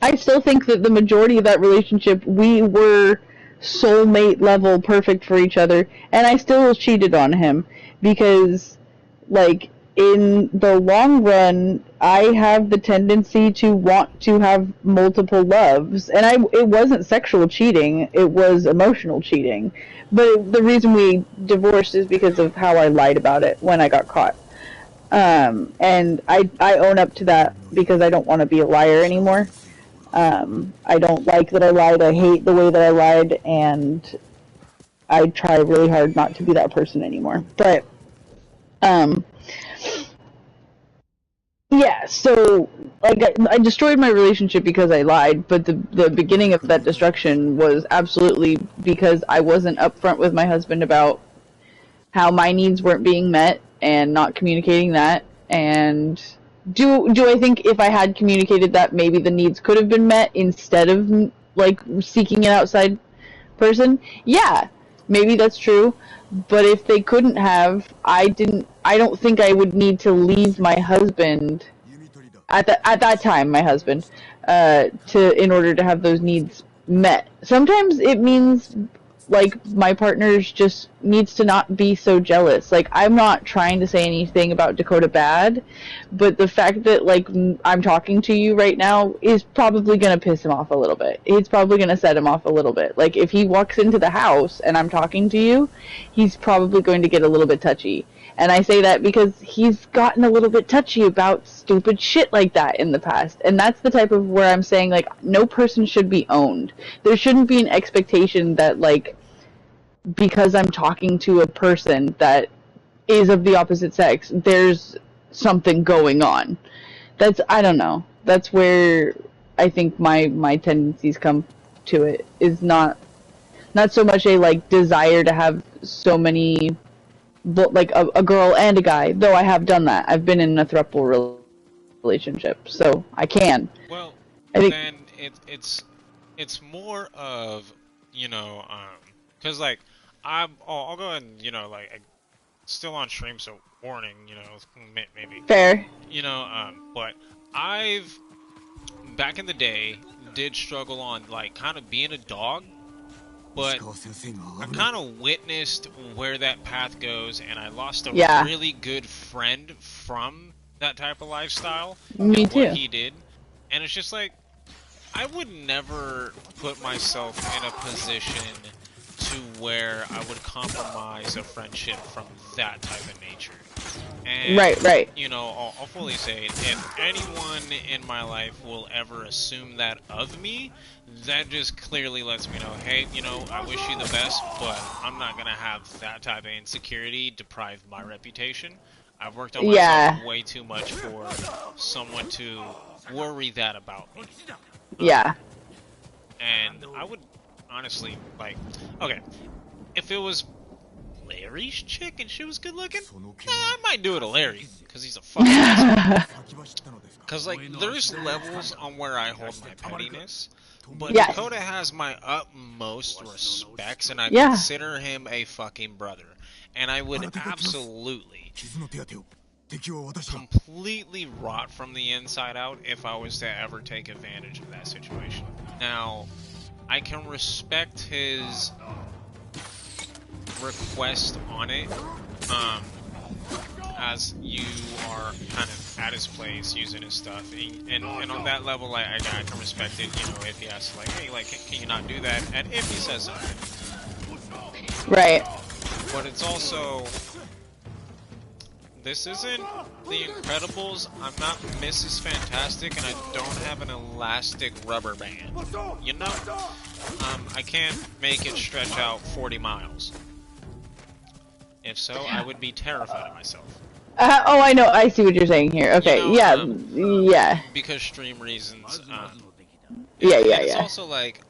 I still think that the majority of that relationship, we were soulmate level perfect for each other, and I still cheated on him because, like, in the long run, I have the tendency to want to have multiple loves, and it wasn't sexual cheating, it was emotional cheating. But the reason we divorced is because of how I lied about it when I got caught. And I own up to that because I don't want to be a liar anymore. I don't like that I lied, I hate the way that I lied, and I try really hard not to be that person anymore. But, yeah, so, like, I destroyed my relationship because I lied, but the beginning of that destruction was absolutely because I wasn't upfront with my husband about how my needs weren't being met and not communicating that. And do I think if I had communicated that, maybe the needs could have been met instead of, like, seeking an outside person? Yeah, maybe that's true. But if they couldn't have, I don't think I would need to leave my husband at that time, my husband, in order to have those needs met. Sometimes it means, like, my partner's just needs to not be so jealous. Like, I'm not trying to say anything about Dakota bad, but the fact that, like, I'm talking to you right now is probably gonna piss him off a little bit. It's probably gonna set him off a little bit. Like, if he walks into the house and I'm talking to you, he's probably going to get a little bit touchy. And I say that because he's gotten a little bit touchy about stupid shit like that in the past. And that's the type of where I'm saying, like, no person should be owned. There shouldn't be an expectation that, like, because I'm talking to a person that is of the opposite sex, there's something going on. I don't know. That's where I think my tendencies come to it, is not so much a, like, desire to have so many, like, a girl and a guy, though I have done that. I've been in a throuple relationship, so I can. Well, I think, then it's more of, you know, because, like, I'll go ahead and, you know, like, still on stream, so warning, you know, maybe. fair. You know, but back in the day, did struggle on, like, kind of being a dog, but I kind of witnessed where that path goes, and I lost a really good friend from that type of lifestyle. Me and too. What he did, and it's just like, I would never put myself in a position to where I would compromise a friendship from that type of nature. And, right. You know, I'll fully say, if anyone in my life will ever assume that of me, that just clearly lets me know, hey, you know, I wish you the best, but I'm not gonna have that type of insecurity deprive my reputation. I've worked on myself way too much for someone to worry that about me. Yeah. And I would honestly, like, okay, if it was Larry's chick and she was good looking, I might do it to Larry, because he's a fucking asshole. Because, like, there's levels on where I hold my pettiness, but Yes. Dakota has my utmost respects, and I Yeah. consider him a fucking brother. And I would absolutely completely rot from the inside out if I was to ever take advantage of that situation. Now, I can respect his request on it, as you are kind of at his place using his stuff, and on that level, I can respect it, you know, if he asks, like, hey, like, can you not do that, and if he says something. Right. But it's also, this isn't The Incredibles, I'm not Mrs. Fantastic, and I don't have an elastic rubber band, you know? I can't make it stretch out 40 miles. If so, I would be terrified of myself. Oh, I know. I see what you're saying here. Okay. You know, yeah. Because stream reasons. Yeah. It's also like,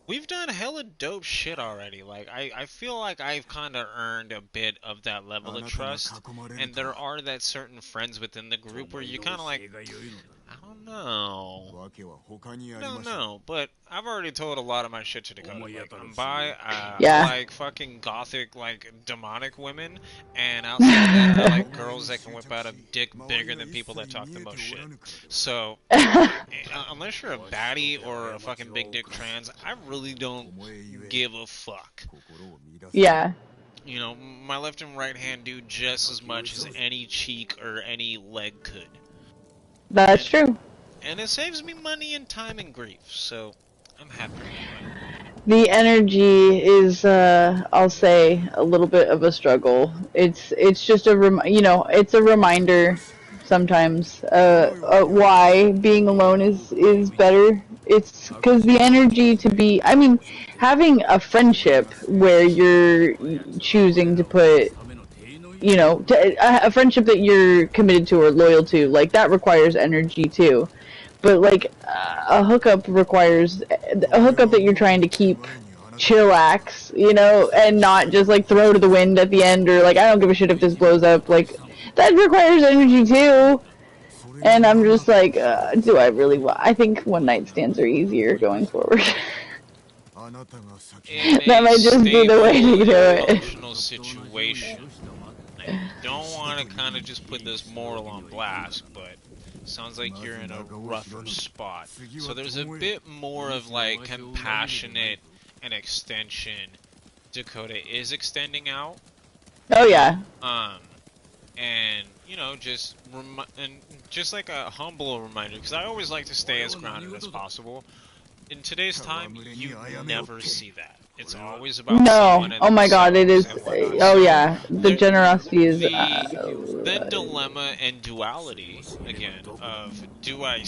we've done hella dope shit already. Like, I feel like I've kind of earned a bit of that level of trust. And there are that certain friends within the group where you kind of like, I don't know. I don't know, but I've already told a lot of my shit to Dakota. Like, I'm bi, Yeah. I like fucking gothic, like, demonic women, and outside of that, I like girls that can whip out a dick bigger than people that talk the most shit. So, unless you're a baddie or a fucking big dick trans, I really don't give a fuck. Yeah. You know, my left and right hand do just as much as any cheek or any leg could. That's true. And it saves me money and time and grief, so I'm happy with it. The energy is, I'll say, a little bit of a struggle. It's just a it's a reminder sometimes why being alone is better. It's because the energy to be, I mean, having a friendship where you're choosing to put, you know, a friendship that you're committed to or loyal to, like, that requires energy too. But, like, a hookup requires a hookup that you're trying to keep chillax, you know, and not just, like, throw to the wind at the end, or, like, I don't give a shit if this blows up. Like, that requires energy too. And I'm just like, do I really want? I think one night stands are easier going forward. That might just be the way to do it. Emotional situation. I don't want to kind of just put this moral on blast, but sounds like you're in a rougher spot. So there's a bit more of, like, compassionate and extension Dakota is extending out. Oh yeah. And you know, just like a humble reminder, because I always like to stay as grounded as possible. In today's time, you never see that. It's always about someone and oh my god, it is. Oh yeah, the generosity is. The dilemma and duality again of, do I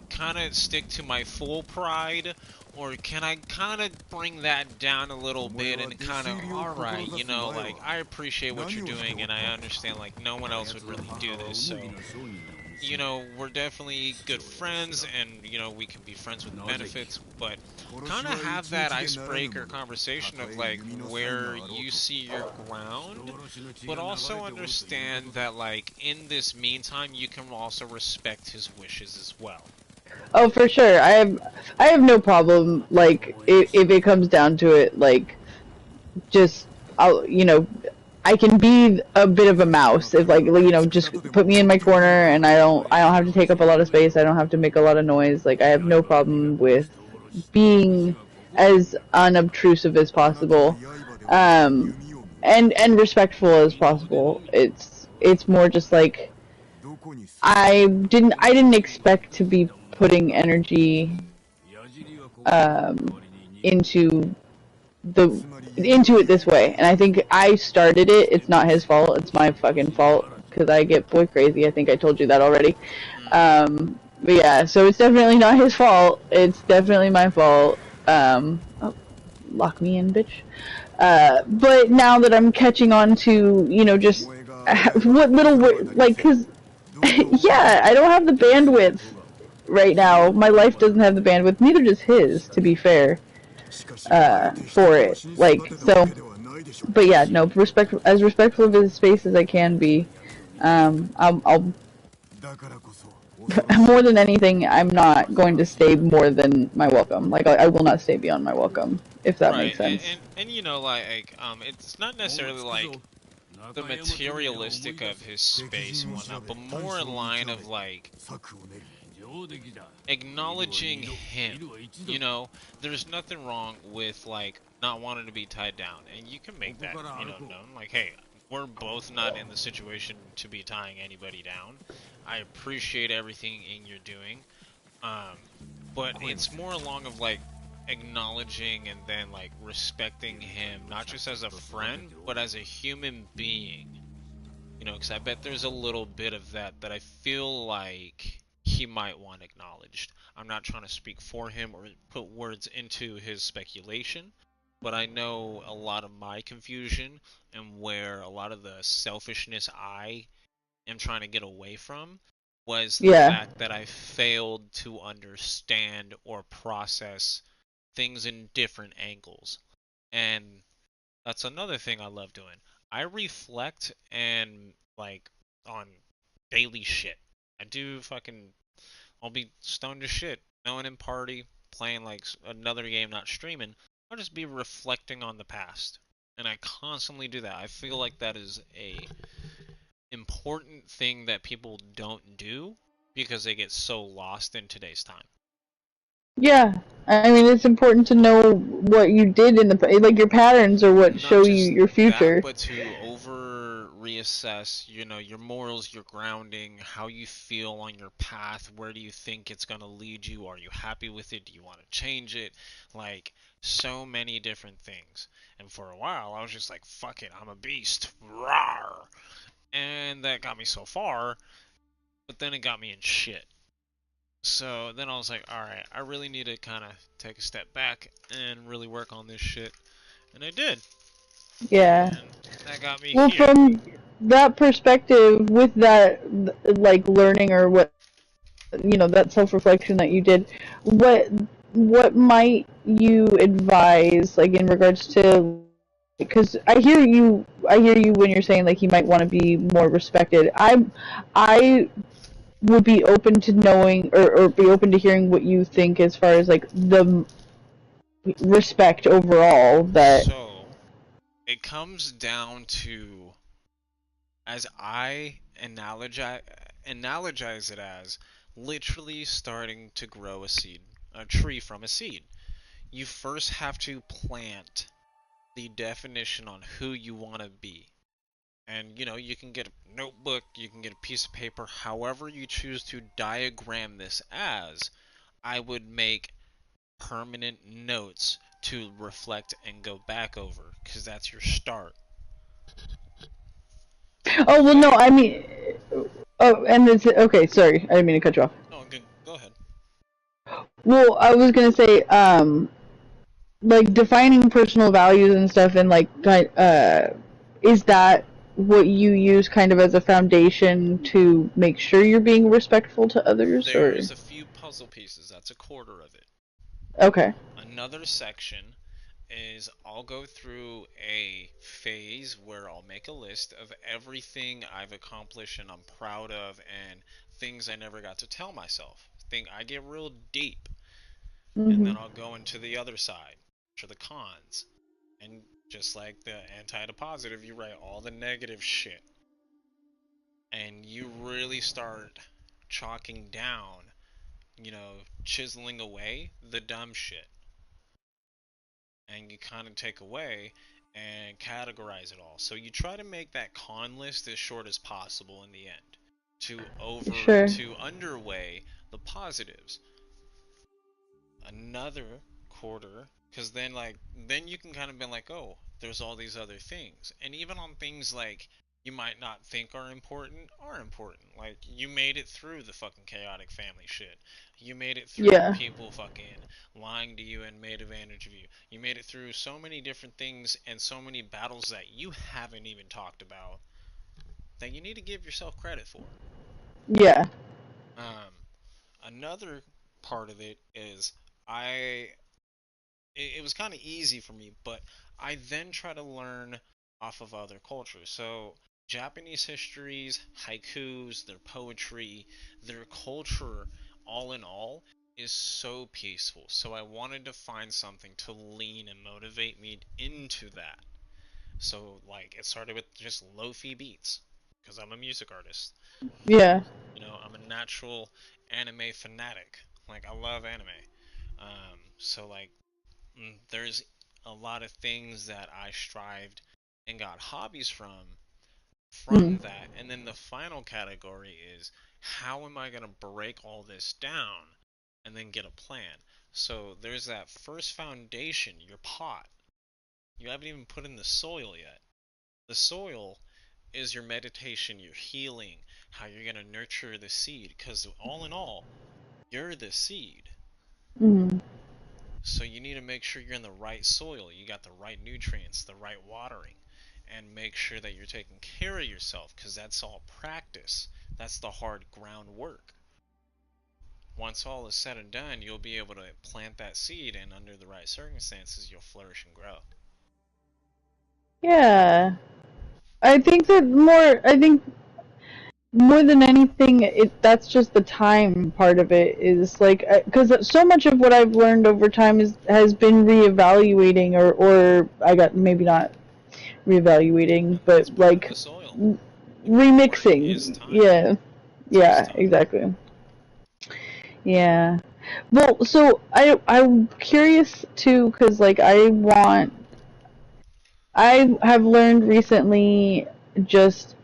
kind of stick to my full pride, or can I kind of bring that down a little bit and kind of, alright, you know, like, I appreciate what you're doing and I understand, like, no one else would really do this, so, you know, we're definitely good friends and, you know, we can be friends with benefits, but kind of have that icebreaker conversation of, like, where you see your ground, but also understand that, like, in this meantime, you can also respect his wishes as well. Oh, for sure. I have no problem, like, if it comes down to it, like, just, you know, I can be a bit of a mouse if, like, you know, just put me in my corner and I don't have to take up a lot of space. I don't have to make a lot of noise. Like, I have no problem with being as unobtrusive as possible, and respectful as possible. It's more just like, I didn't expect to be putting energy into it this way, and I think I started it. It's not his fault. It's my fucking fault because I get boy crazy. I think I told you that already. But yeah, so it's definitely not his fault. It's definitely my fault. Oh, lock me in, bitch. But now that I'm catching on to, you know, just what little, like, cause yeah, I don't have the bandwidth right now. My life doesn't have the bandwidth, neither does his, to be fair, for it. Like, so, But yeah, no, as respectful of his space as I can be. I'll more than anything, I'm not going to stay more than my welcome. Like I will not stay beyond my welcome, if that Right, makes sense. and you know, it's not necessarily like the materialistic of his space and whatnot, but more in line of like acknowledging him. You know, there's nothing wrong with like not wanting to be tied down, and you can make that, you know, known. Like, hey, we're both not in the situation to be tying anybody down. I appreciate everything in you're doing, but it's more along of like acknowledging and then like respecting him, not just as a friend, but as a human being. You know, because I bet there's a little bit of that I feel like he might want acknowledged. I'm not trying to speak for him or put words into his speculation, but I know a lot of my confusion and where a lot of the selfishness I am trying to get away from was the Yeah. fact that I failed to understand or process things in different angles. And that's another thing I love doing. I reflect and like on daily shit. I do fucking. I'll be stoned to shit, knowing in party, playing like another game, not streaming. I'll just be reflecting on the past, and I constantly do that. I feel like that is a important thing that people don't do because they get so lost in today's time. Yeah, I mean it's important to know what you did in the like your patterns or what Not show you just your future. that, but to over reassess, you know, your morals, your grounding, how you feel on your path, where do you think it's going to lead you? Are you happy with it? Do you want to change it? Like, so many different things. And for a while, I was just like, fuck it, I'm a beast. Rawr! And that got me so far, but then it got me in shit. So then I was like, alright, I really need to kind of take a step back and really work on this shit. And I did. Yeah. And that got me Well, here. from that perspective, with that like learning or what that self-reflection that you did, what might you advise like in regards to, because I hear you when you're saying like he might want to be more respected. I would be open to knowing or be open to hearing what you think as far as like the respect overall that. So, it comes down to, as I analogize it as, literally starting to grow a tree from a seed. You first have to plant the definition on who you want to be. And, you know, you can get a notebook, you can get a piece of paper, however you choose to diagram this as. I would make permanent notes to reflect and go back over, because that's your start. Oh well, no, I mean, oh, and it's okay. Sorry, I didn't mean to cut you off. No, good. Go ahead. Well, I was gonna say, like defining personal values and stuff, and like, is that what you use kind of as a foundation to make sure you're being respectful to others, or? There's a few puzzle pieces. That's a quarter of it. Okay. Another section is I'll go through a phase where I'll make a list of everything I've accomplished and I'm proud of and things I never got to tell myself. I get real deep. And then I'll go into the other side, which are the cons. And just like the anti to positive, you write all the negative shit. And you really start chalking down, chiseling away the dumb shit. And you kind of take away and categorize it all. So you try to make that con list as short as possible in the end to underweigh the positives. Another quarter, because then you can kind of be like, oh, there's all these other things, and even on things like you might not think are important. Like, you made it through the fucking chaotic family shit. You made it through people fucking lying to you and made advantage of you. You made it through so many different things and so many battles that you haven't even talked about that you need to give yourself credit for. Yeah. Another part of it is it was kind of easy for me, but I then try to learn off of other cultures. So Japanese histories, haikus, their poetry, their culture, all in all, is so peaceful. So I wanted to find something to lean and motivate me into that. So like it started with just lo-fi beats because I'm a music artist. Yeah. I'm a natural anime fanatic. Like I love anime. So like there's a lot of things that I strived and got hobbies from Mm. that. And then the final category is how am I going to break all this down and then get a plan? So there's that first foundation, your pot. You haven't even put in the soil yet. The soil is your meditation, your healing, how you're going to nurture the seed. Because all in all, you're the seed. Mm. So you need to make sure you're in the right soil, you got the right nutrients, the right watering, and make sure that you're taking care of yourself because that's all practice. That's the hard groundwork. Once all is said and done, you'll be able to plant that seed, and under the right circumstances, you'll flourish and grow. Yeah. I think more than anything, that's just the time part of it is like, because so much of what I've learned over time has been reevaluating, or I got maybe not reevaluating, That's but part of like the soil. remixing. Yeah, yeah, exactly. Yeah. Well, so I'm curious too, because like I have learned recently just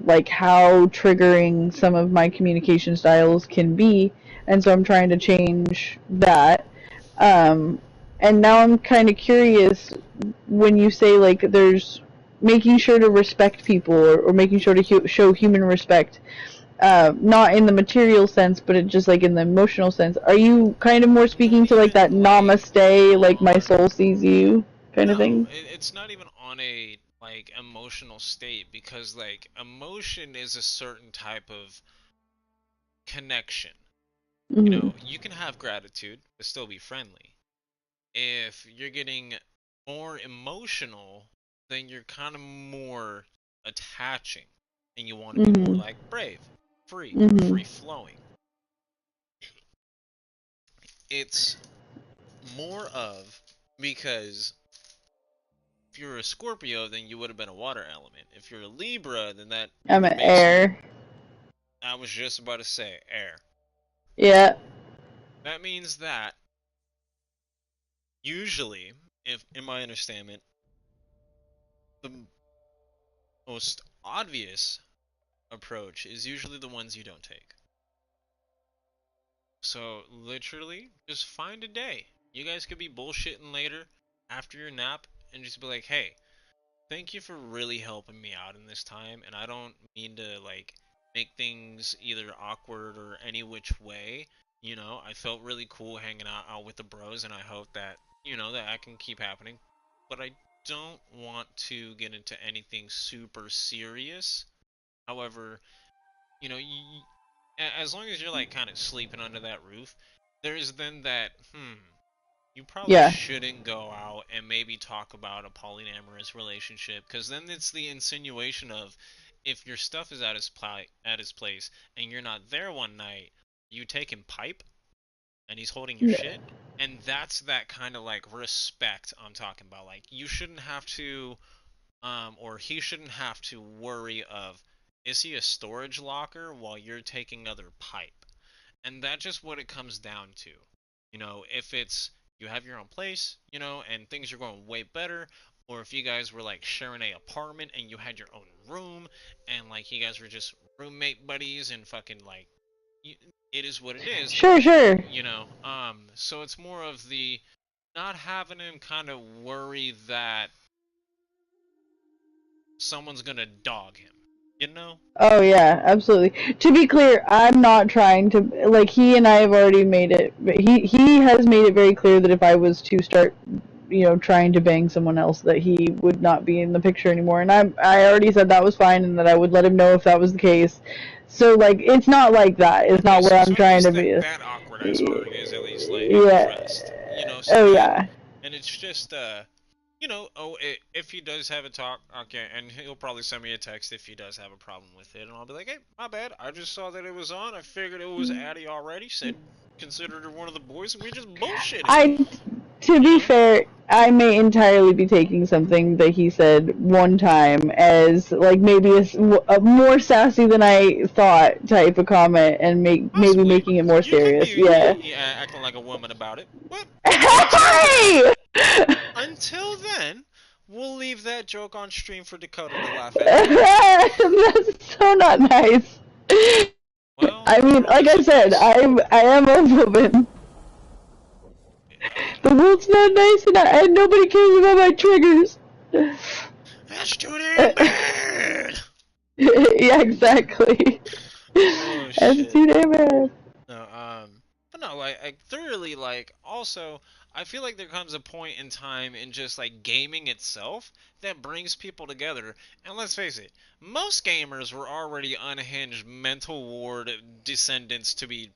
like how triggering some of my communication styles can be, and so I'm trying to change that. Um, and now I'm kind of curious when you say like there's making sure to respect people, or making sure to show human respect, not in the material sense, but just like in the emotional sense. Are you kind of more speaking Not to like that even like namaste, like my on. soul sees you kind of No, thing? it's not even on a like emotional state because like emotion is a certain type of connection. Hmm. You can have gratitude but still be friendly. If you're getting more emotional, then you're kind of more attaching and you want to be more Hmm. like brave, free, Hmm. free flowing. It's more of because if you're a Scorpio, then you would have been a water element. If you're a Libra, then that I'm either an makes you, air. I was just about to say, air. Yeah. That means that usually, if in my understanding, the most obvious approach is usually the ones you don't take. So literally, just find a day. You guys could be bullshitting later after your nap and just be like, "Hey, thank you for really helping me out in this time, and I don't mean to like make things either awkward or any which way. I felt really cool hanging out with the bros, and I hope that that I can keep happening. But I don't want to get into anything super serious. However, as long as you're like kind of sleeping under that roof, there's then that you probably Yeah. shouldn't go out and maybe talk about a polyamorous relationship because then it's the insinuation of if your stuff is at his place and you're not there one night, you take him pipe and he's holding your shit, and that's that kind of like respect I'm talking about. Like you shouldn't have to, or he shouldn't have to worry of is he a storage locker while you're taking other pipe, and that's just what it comes down to. If it's you have your own place, and things are going way better, or if you guys were like sharing a apartment and you had your own room and like you guys were just roommate buddies and fucking like it is what it is, Sure, sure. so it's more of the not having him kind of worry that someone's gonna dog him, you know? Oh yeah, absolutely. To be clear, I'm not trying to like he and I have already made it. He has made it very clear that if I was to start, trying to bang someone else, that he would not be in the picture anymore. And I already said that was fine, and that I would let him know if that was the case. So like, it's not like that. It's Okay, not where so I'm at trying least to that be. that awkward ass part is at least like Yeah. addressed, so Oh that, yeah. and it's just if he does have a talk, okay, and he'll probably send me a text if he does have a problem with it, and I'll be like, hey, my bad, I just saw that it was on, I figured it was Addie already, said considered her one of the boys, and we just bullshitted. To You be know? fair, I may entirely be taking something that he said one time as like maybe a more sassy than I thought type of comment, and maybe Possibly. making it more You could serious. be Yeah. acting like a woman about it, but until then, Hey! until then, we'll leave that joke on stream for Dakota to laugh at. That's so not nice. Well, I mean, like I listen, said, guys. I am a woman. The world's not nice, and nobody cares about my triggers. That's too damn bad. Yeah, exactly. Oh That's shit. too damn bad. No, but no, like thoroughly, like also, I feel like there comes a point in time in just like gaming itself that brings people together. And let's face it, most gamers were already unhinged mental ward descendants to be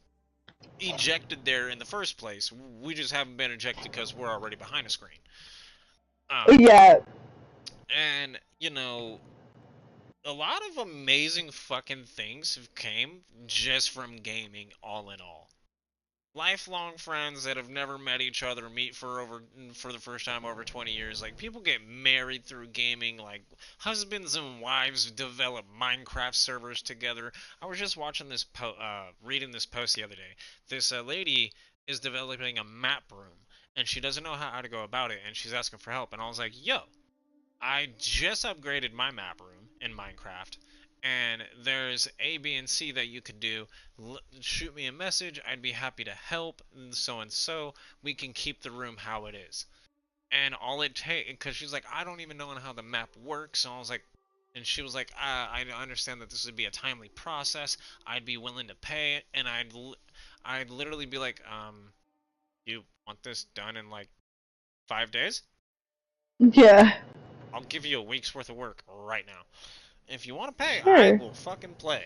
ejected there in the first place. We just haven't been ejected because we're already behind a screen. Um, Yeah. and a lot of amazing fucking things have came just from gaming. All in all, lifelong friends that have never met each other meet for the first time over 20 years. Like, people get married through gaming. Like, husbands and wives develop Minecraft servers together. I was just watching reading this post the other day. This lady is developing a map room, and she doesn't know how to go about it, and she's asking for help. And I was like, yo, I just upgraded my map room in Minecraft, and there's A, B, and C that you could do. Shoot me a message. I'd be happy to help. And so. We can keep the room how it is. And all it takes, because she's like, I don't even know how the map works. So I was like, and she was like, I understand that this would be a timely process. I'd be willing to pay it, and I'd literally be like, you want this done in like 5 days? Yeah. I'll give you a week's worth of work right now. If you want to pay, I Sure. will fucking play.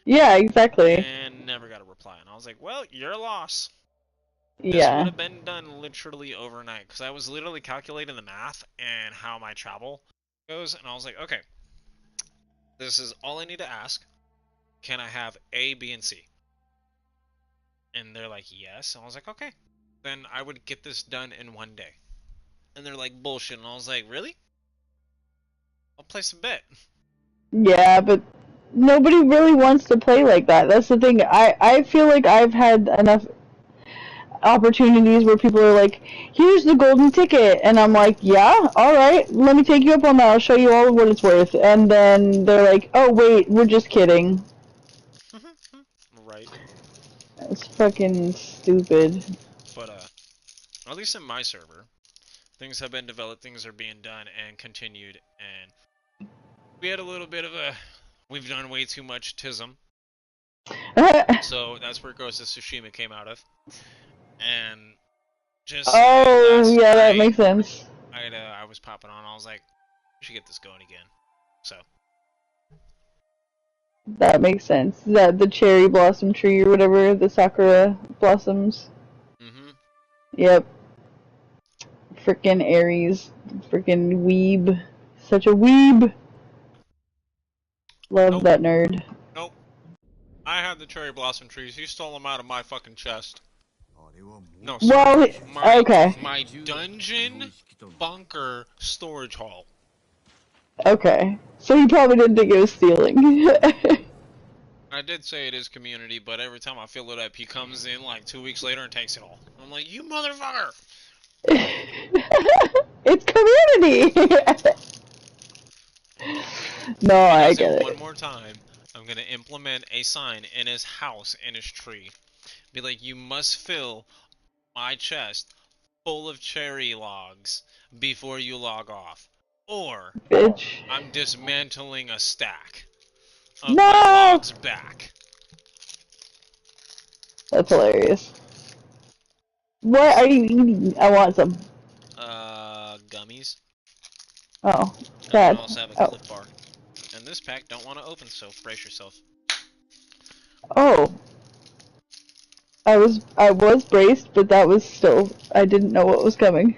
Yeah, exactly. And never got a reply. And I was like, well, your loss. This would Yeah. have been done literally overnight. Because I was literally calculating the math and how my travel goes. And I was like, okay, this is all I need to ask. Can I have A, B, and C? And they're like, yes. And I was like, okay. Then I would get this done in one day. And they're like, bullshit. And I was like, really? I'll place a bet. Yeah, but nobody really wants to play like that. That's the thing. I feel like I've had enough opportunities where people are like, here's the golden ticket, and I'm like, yeah, alright, let me take you up on that, I'll show you all of what it's worth, and then they're like, oh wait, we're just kidding. Right. It's fucking stupid. But, at least in my server, things have been developed, things are being done and continued, and we had a little bit of we've done way too much tism. So that's where Ghost of Tsushima came out of. And just Oh, last yeah, that night, makes sense. I was popping on, I was like, we should get this going again. So, That makes sense. That the cherry blossom tree or whatever, the sakura blossoms. Yep. Frickin' Aries. Frickin' weeb. Such a weeb. Love Nope. that nerd. Nope. I had the cherry blossom trees. You stole them out of my fucking chest. No, sorry. Well, okay. My dungeon bunker storage hall. Okay. So he probably didn't think it was stealing. I did say it is community, but every time I fill it up, he comes in like 2 weeks later and takes it all. I'm like, you motherfucker! It's community! No, I get it. One more time, I'm gonna implement a sign in his house, in his tree. Be like, you must fill my chest full of cherry logs before you log off. Or, Bitch. I'm dismantling a stack of No! my logs back. That's hilarious. What are you eating? I want some. Gummies. Oh, And sad. I also have a Clif Bar. And this pack don't want to open, so brace yourself. Oh. I was braced, but that was still, I didn't know what was coming.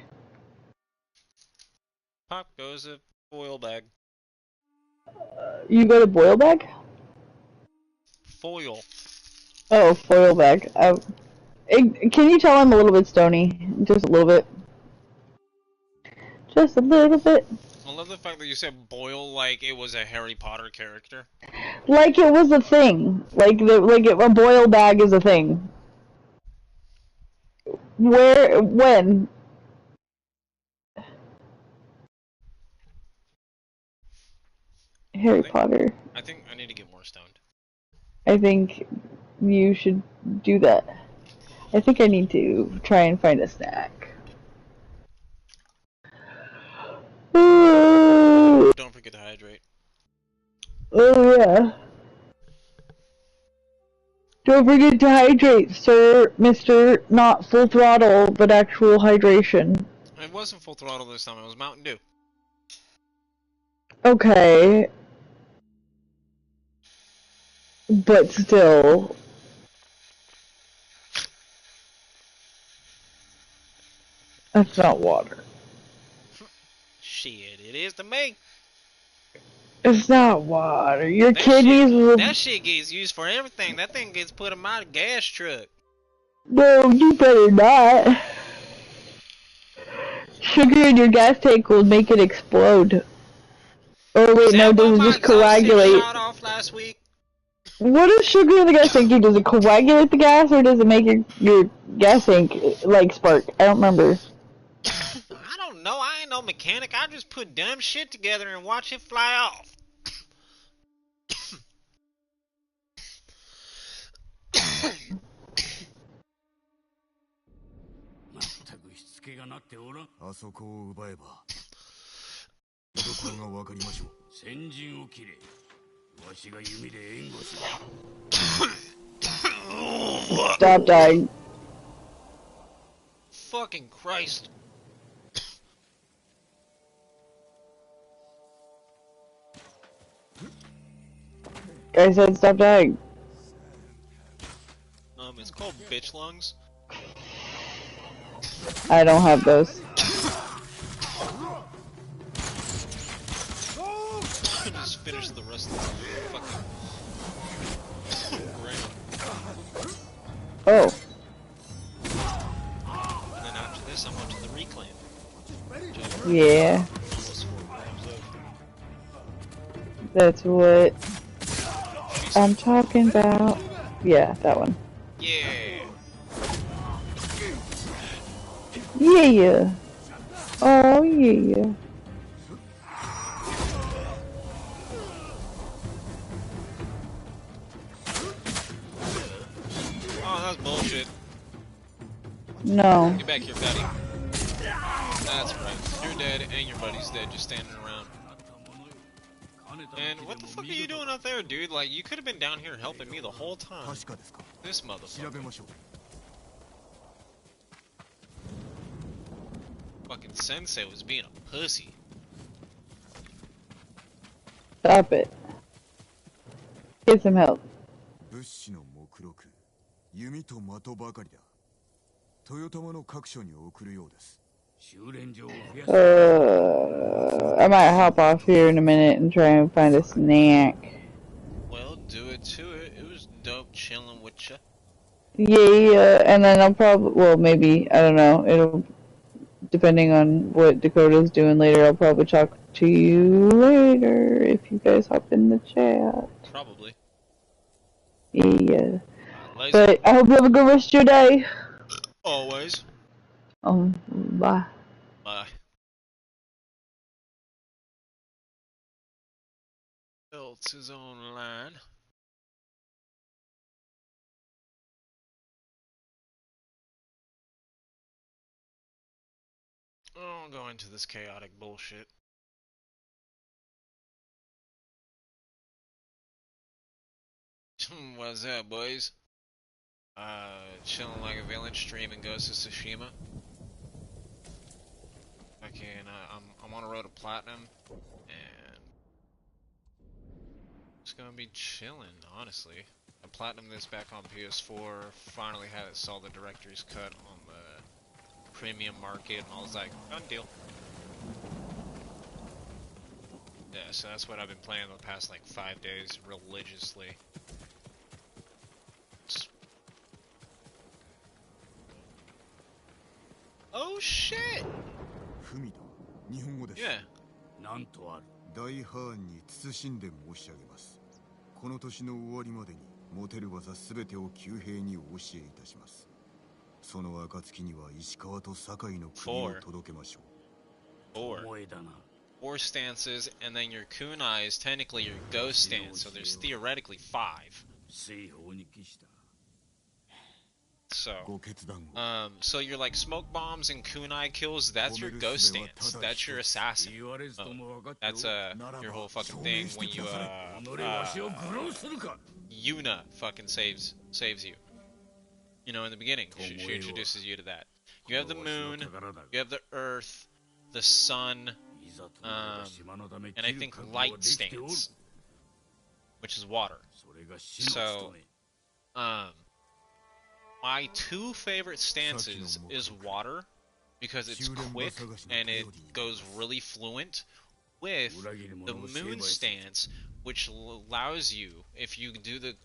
goes a foil bag. You go to boil bag? Foil. Oh, foil bag. Can you tell I'm a little bit stony? Just a little bit. Just a little bit. I love the fact that you said boil like it was a Harry Potter character. Like it was a thing. A boil bag is a thing. Where? When? Harry Potter. I think I need to get more stoned. I think you should do that. I think I need to try and find a snack. Don't forget to hydrate. Oh yeah. Don't forget to hydrate, sir, Mr. Not full throttle, but actual hydration. It wasn't full throttle this time, it was Mountain Dew. Okay. But still. That's not water. Shit, it is to me. It's not water. Your kidneys will... That shit gets used for everything. That thing gets put in my gas truck. No, you better not. Sugar in your gas tank will make it explode. Oh wait, no, does it just coagulate? Shot off last week? What does sugar in the gas tank do? Does it coagulate the gas, or does it make your gas tank, like, spark? I don't remember. I don't know. I ain't no mechanic. I just put dumb shit together and watch it fly off. Stop dying. Fucking Christ. I said stop dying. It's called bitch lungs. I don't have those. Just finish the rest of the fucking round. Oh. And then after this, I'm on to the reclaim. Yeah. Almost 4 grams of. That's what I'm talking about. Yeah, that one. Yeah. Yeah. Oh yeah. Oh, that's bullshit. No. Get back here, fatty. That's right. You're dead, and your buddy's dead, just standing around. And what the fuck are you doing up there, dude? Like, you could have been down here helping me the whole time. This motherfucker. Fucking Sensei was being a pussy. Stop it. Get some help. I might hop off here in a minute and try and find a snack. Well, do it to it. It was dope chilling with ya. Yeah, and then I'll probably, well, maybe, I don't know, it'll, depending on what Dakota's doing later, I'll probably talk to you later if you guys hop in the chat. Probably. Yeah. But I hope you have a good rest of your day. Always. Bye. Bye. Else is online. I'll go into this chaotic bullshit. What's up, boys? Chilling like a villain, streaming Ghost of Tsushima. Fucking, I'm on a road to platinum, and just gonna be chilling, honestly. I platinumed this back on PS4. Finally had it saw the director's cut on the premium market, and I was like, done deal. Yeah, so that's what I've been playing the past like 5 days religiously. Oh shit! 文だ。日本語です。Yeah. なんとある。大ハーンに謹んで申し上げます。この年の終わりまでに持てる技すべてを旧兵にお教えいたします。その暁には石川と堺の国を届けましょう。Four stances, and then your kunai is technically your ghost stance, so there's theoretically 5. So you're like smoke bombs and kunai kills, that's your ghost stance. That's your assassin. That's your whole fucking thing when you Yuna fucking saves you. You know, in the beginning, she introduces you to that. You have the moon, you have the earth, the sun, and I think light stance, which is water. So, my 2 favorite stances is water, because it's quick and it goes really fluent, with the moon stance, which allows you, if you do the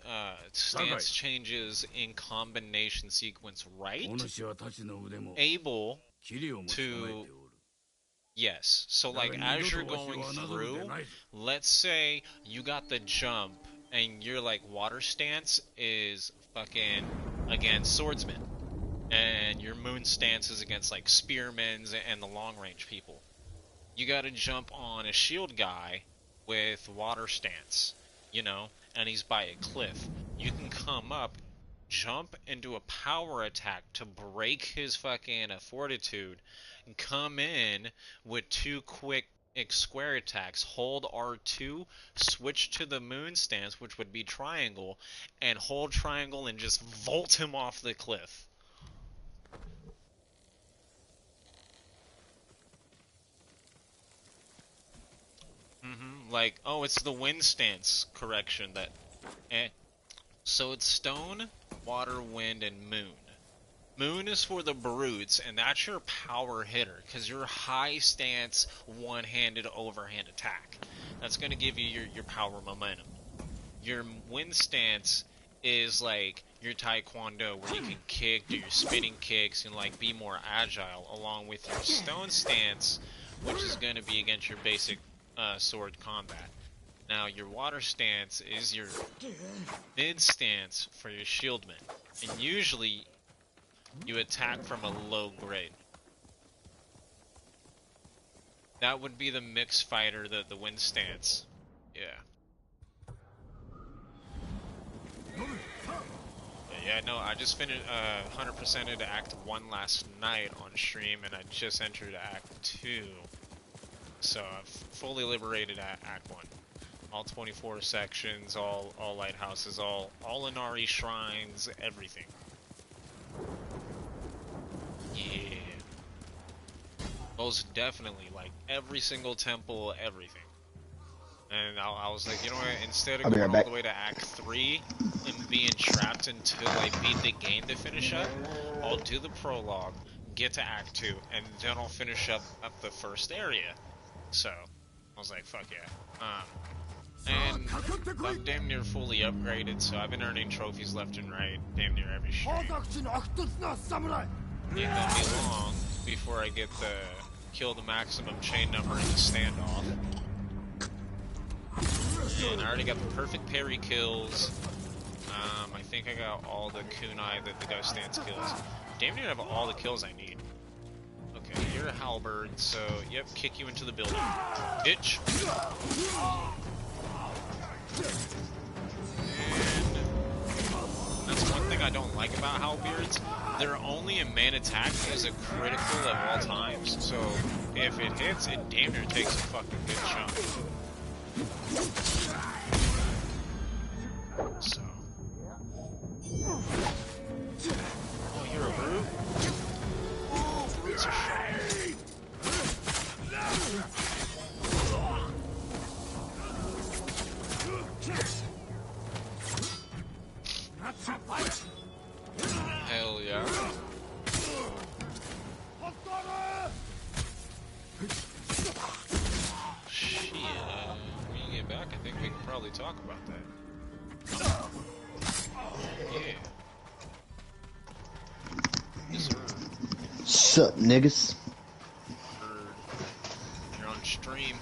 stance changes in combination sequence right, able to... Yes, so like as you're going through, let's say you got the jump and your like water stance is fucking against swordsmen, and your moon stance is against like spearmen and the long range people. You gotta jump on a shield guy with water stance, you know, and he's by a cliff. You can come up, jump into a power attack to break his fucking fortitude, and come in with 2 quick square attacks, hold R2, switch to the moon stance, which would be triangle, and hold triangle and just vault him off the cliff. Like, oh, it's the wind stance correction that... So it's stone, water, wind, and moon. Moon is for the brutes, and that's your power hitter, because your high stance, one-handed overhand attack. That's going to give you your power momentum. Your wind stance is like your taekwondo, where you can kick, do your spinning kicks, and like be more agile, along with your stone stance, which is going to be against your basic sword combat. Now, your water stance is your mid stance for your shieldman, and usually you attack from a low grade. That would be the mixed fighter, the wind stance. Yeah. Yeah, no, I just finished 100%ed Act 1 last night on stream, and I just entered Act 2. So I've fully liberated Act 1. All 24 sections, all lighthouses, all Inari shrines, everything. Yeah. Most definitely, like, every single temple, everything. And I was like, you know what, instead of going all the way to Act 3 and being trapped until I beat the game to finish up, I'll do the prologue, get to Act 2, and then I'll finish up the first area. So, I was like, fuck yeah. And I'm damn near fully upgraded, so I've been earning trophies left and right, damn near every stream. Ain't gonna be long before I get the kill the maximum chain number in the standoff. And I already got the perfect parry kills. I think I got all the kunai that the ghost stance kills. Damn near have all the kills I need. Okay, you're a halberd, so yep, kick you into the building. Bitch! And that's one thing I don't like about halberds. They're only a main attack as a critical at all times, so if it hits, it damn near takes a fucking good chunk. So. Oh, you're a brute? Brutes are strong. Hell yeah. Shit. probably talk about that. Yeah. Yes, sir. Sup, niggas? You're on stream.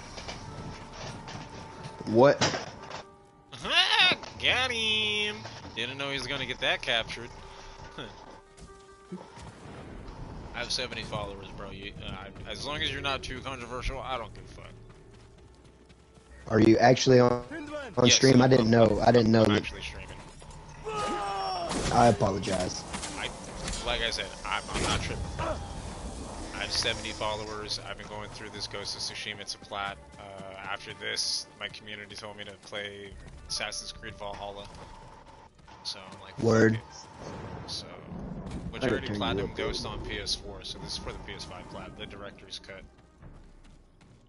What? Got him! Didn't know he was gonna get that captured. I have 70 followers, bro. As long as you're not too controversial, I don't give a fuck. Are you actually on Yes, stream? I didn't know. I didn't know I'm that. actually streaming. I apologize. Like I said, I'm not tripping. I have 70 followers. I've been going through this Ghost of Tsushima to plat. After this, my community told me to play Assassin's Creed Valhalla. So I'm like, Word. fuck it. So, majority platinum Ghost on PS4. So this is for the PS5 plat, the director's cut.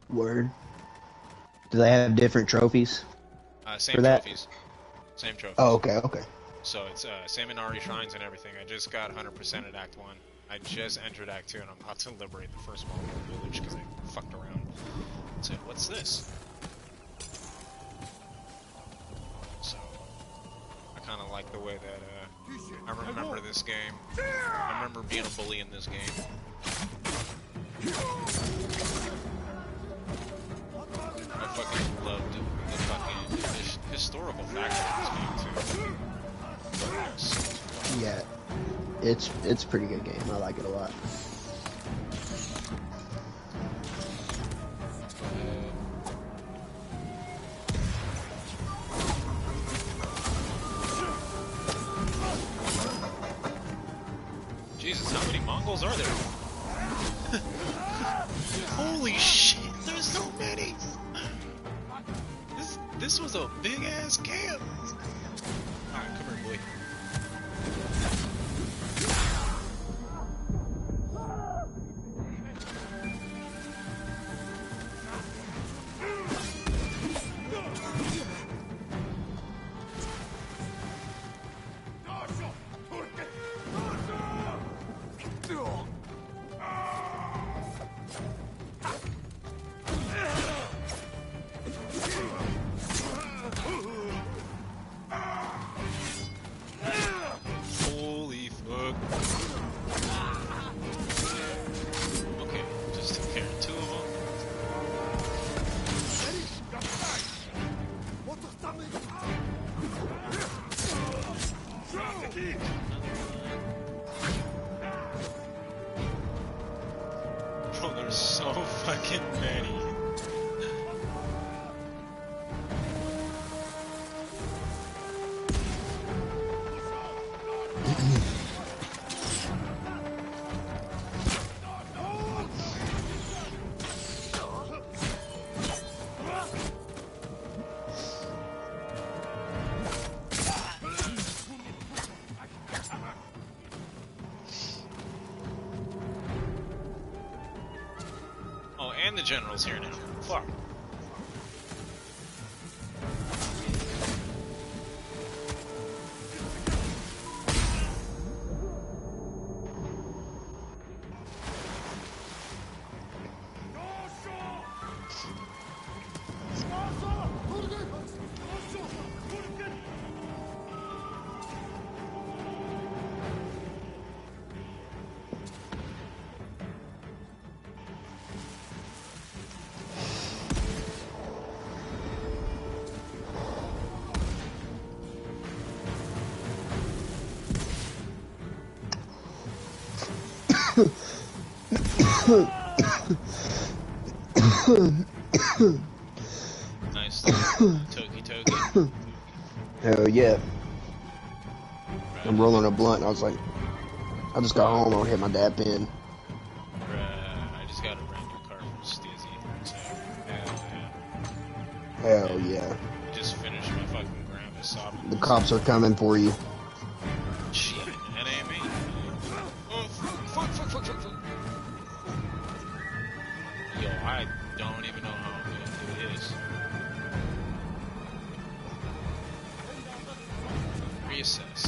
Word. Do they have different trophies? Same for that? trophies. Same trophies. Oh, okay, okay. So it's same Inari shrines and everything. I just got 100% at Act 1. I just entered Act 2 and I'm about to liberate the first Malmö village because I fucked around. So what's this? So I kind of like the way that I remember this game. I remember being a bully in this game. I fucking loved the fucking historical factor of this game too. Yeah, it's a pretty good game. I like it a lot. Jesus, how many Mongols are there? Holy shit, there's so many! This was a big ass camp! Alright, come here, boy. Holy fuck. Okay, just took care of 2 of them. Bro, there's so fucking many. Oh, and the general's here now. Fuck. Nice Toki Toki. Hell yeah. I'm rolling a blunt. I was like, I just got home. I'll hit my dad pin. I just got a brand new car from Stizzy. So, Hell yeah. I just finished my fucking grandma's sobbing. The cops are coming for you. Shit, that ain't me. Oh, fuck. Yo, I don't even know how I'm gonna do this. Reassess.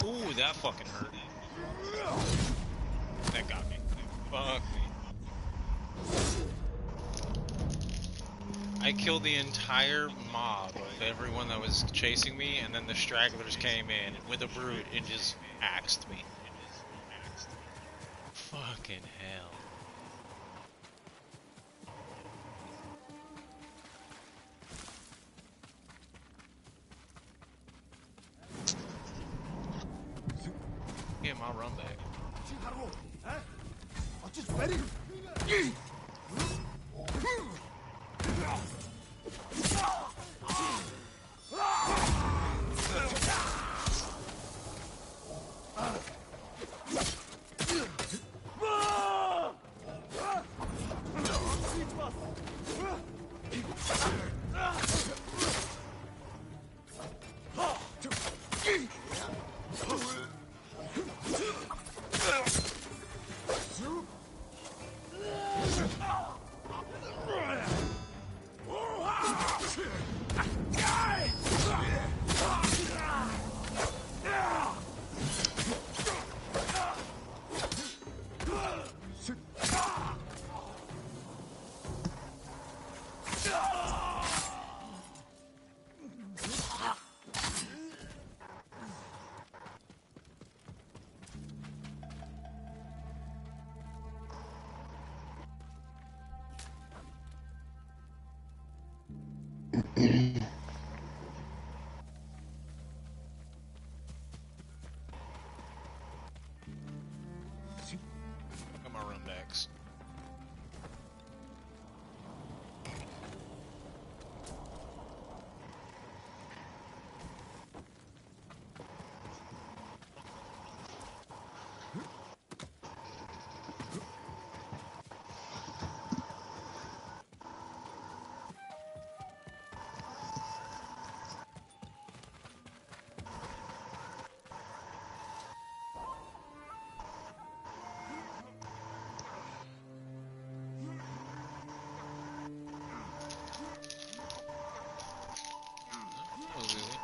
Ooh, that fucking hurt. That got me. Fuck me. I killed the entire mob of everyone that was chasing me, and then the stragglers came in with a brute and just axed me. Fucking hell. Get my run back. Got my run backs. That was easy.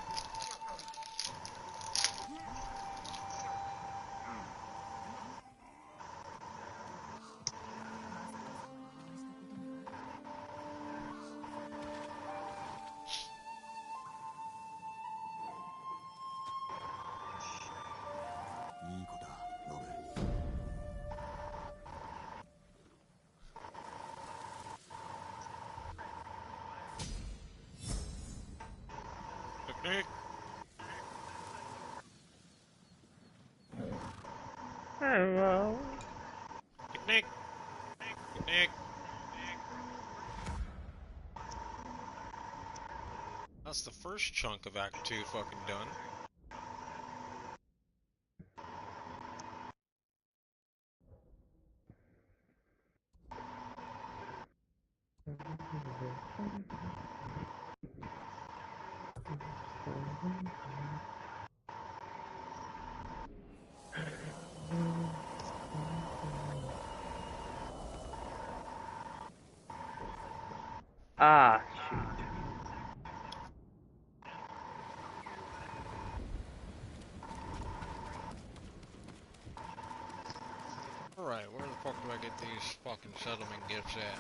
Picnic. Hello. Picnic. Picnic. That's the first chunk of Act 2 fucking done. Ah, shoot. Alright, where the fuck do I get these fucking settlement gifts at?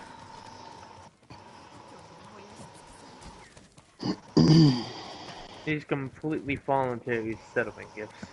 He's completely fallen to his settlement gifts.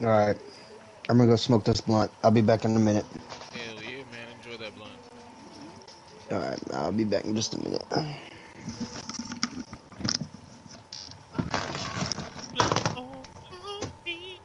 Alright. I'm gonna go smoke this blunt. I'll be back in a minute. Hell yeah, man. Enjoy that blunt. Alright, I'll be back in just a minute. Blunt on me.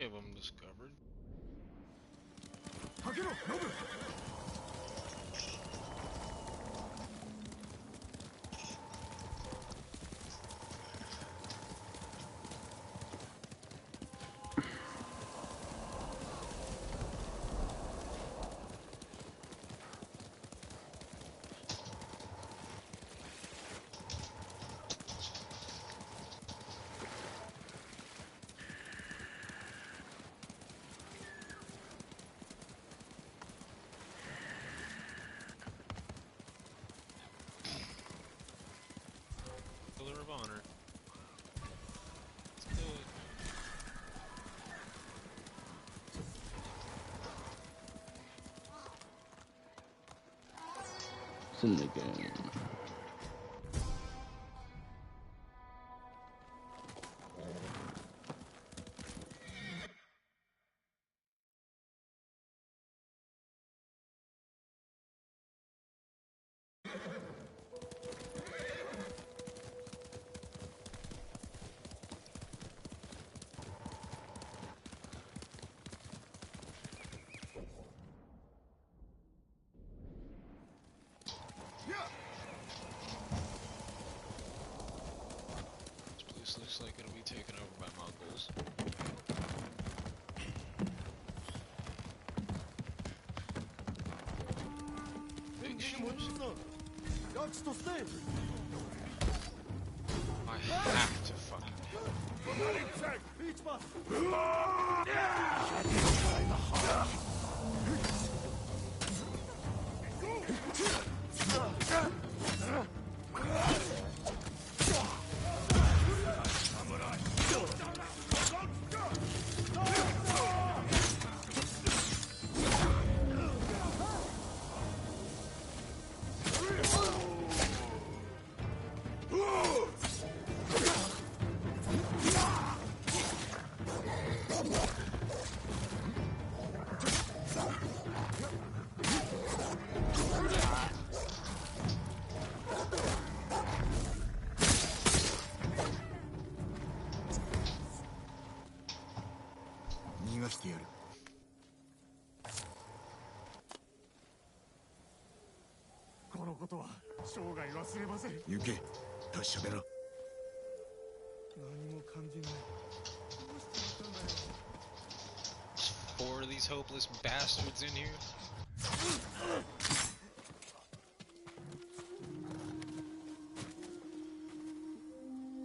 If I'm discovered. Pillar of honor. Let's do it. It's in the game. This place looks like it'll be taken over by Mongols. Big ships. I have to fucking. Four of these hopeless bastards in here.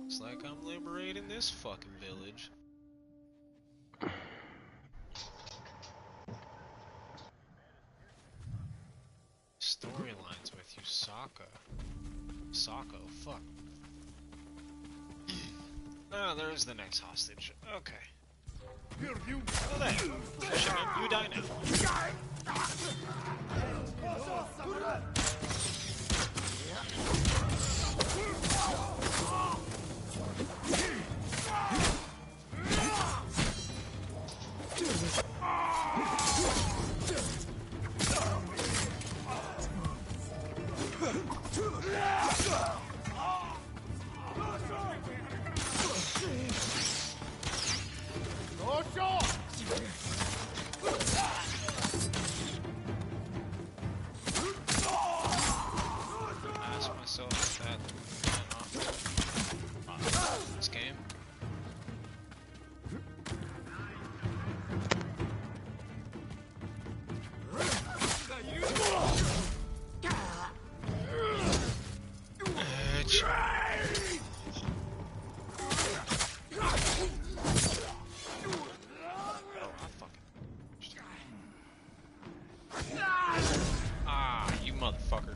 Looks like I'm liberating this fucking village. Storylines with Yusaka. Sako, fuck. Ah, there's the next hostage. Okay. Oh, there. Fisherman, you die now. Ask myself if that this game. Ah, you motherfucker.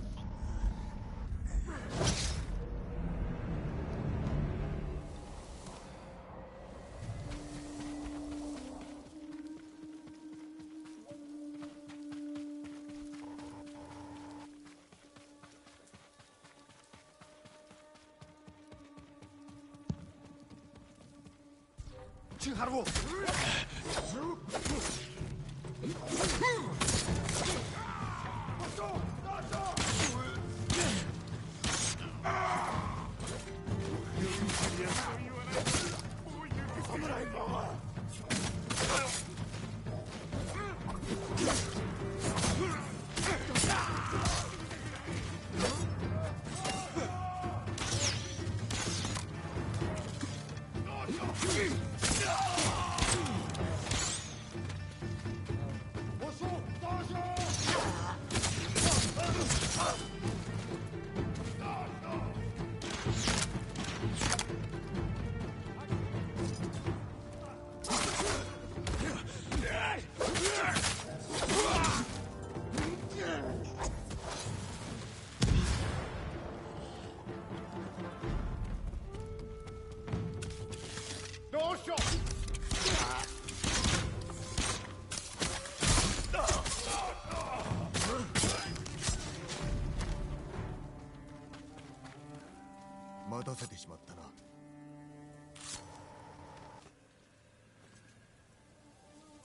待たせてしまったな。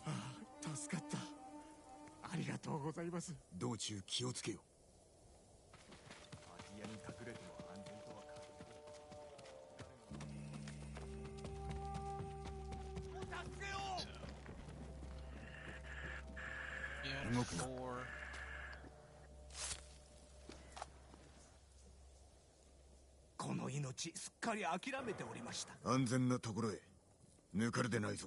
ああ、助かった。ありがとうございます。道中気をつけよ。空き家に隠れても安全とは限ら助けよう。動くな。この命すっかり諦めておりました。安全なところへ抜かれてないぞ。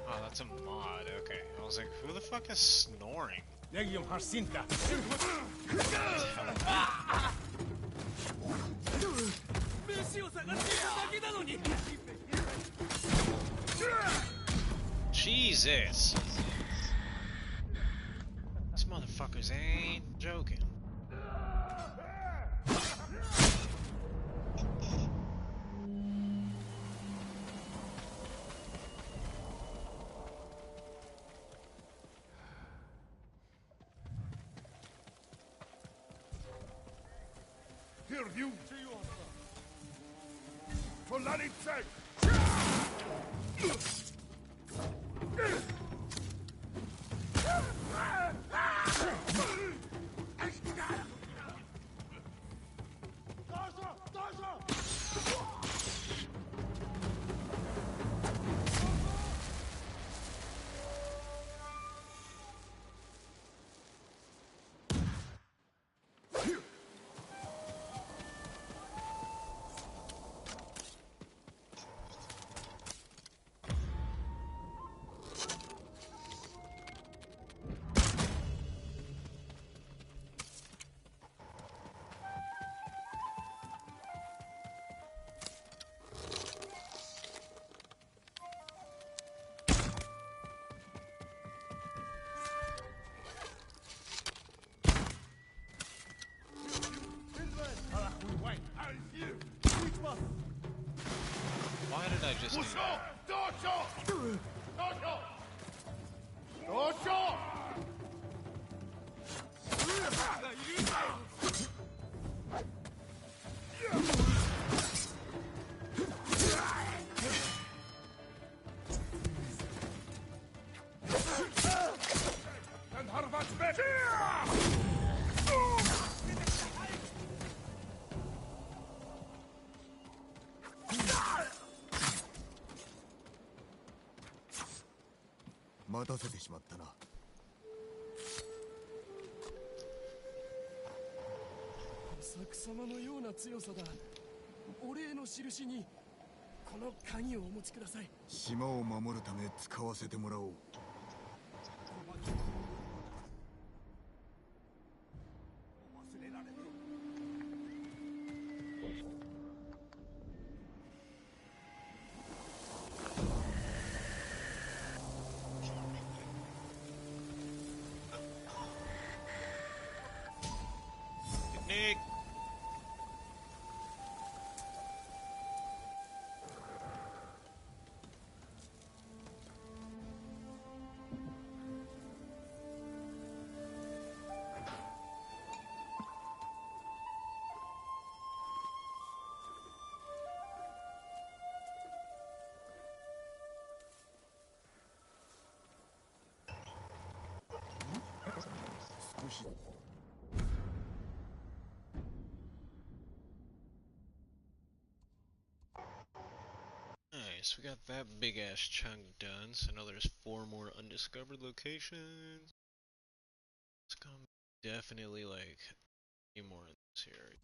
Oh, that's a mod. Okay. I was like, who the fuck is snoring? Legion Harsinta. Jesus! These motherfuckers ain't joking. Here, you! For Lanin's sake! Why did I just do that?待たせてしまったな。サク様のような強さだ。お礼の印にこの鍵をお持ちください。島を守るため使わせてもらおう。忘れられる。Nick! so we got that big ass chunk done. So now there's 4 more undiscovered locations. It's gonna definitely like 3 more in this area.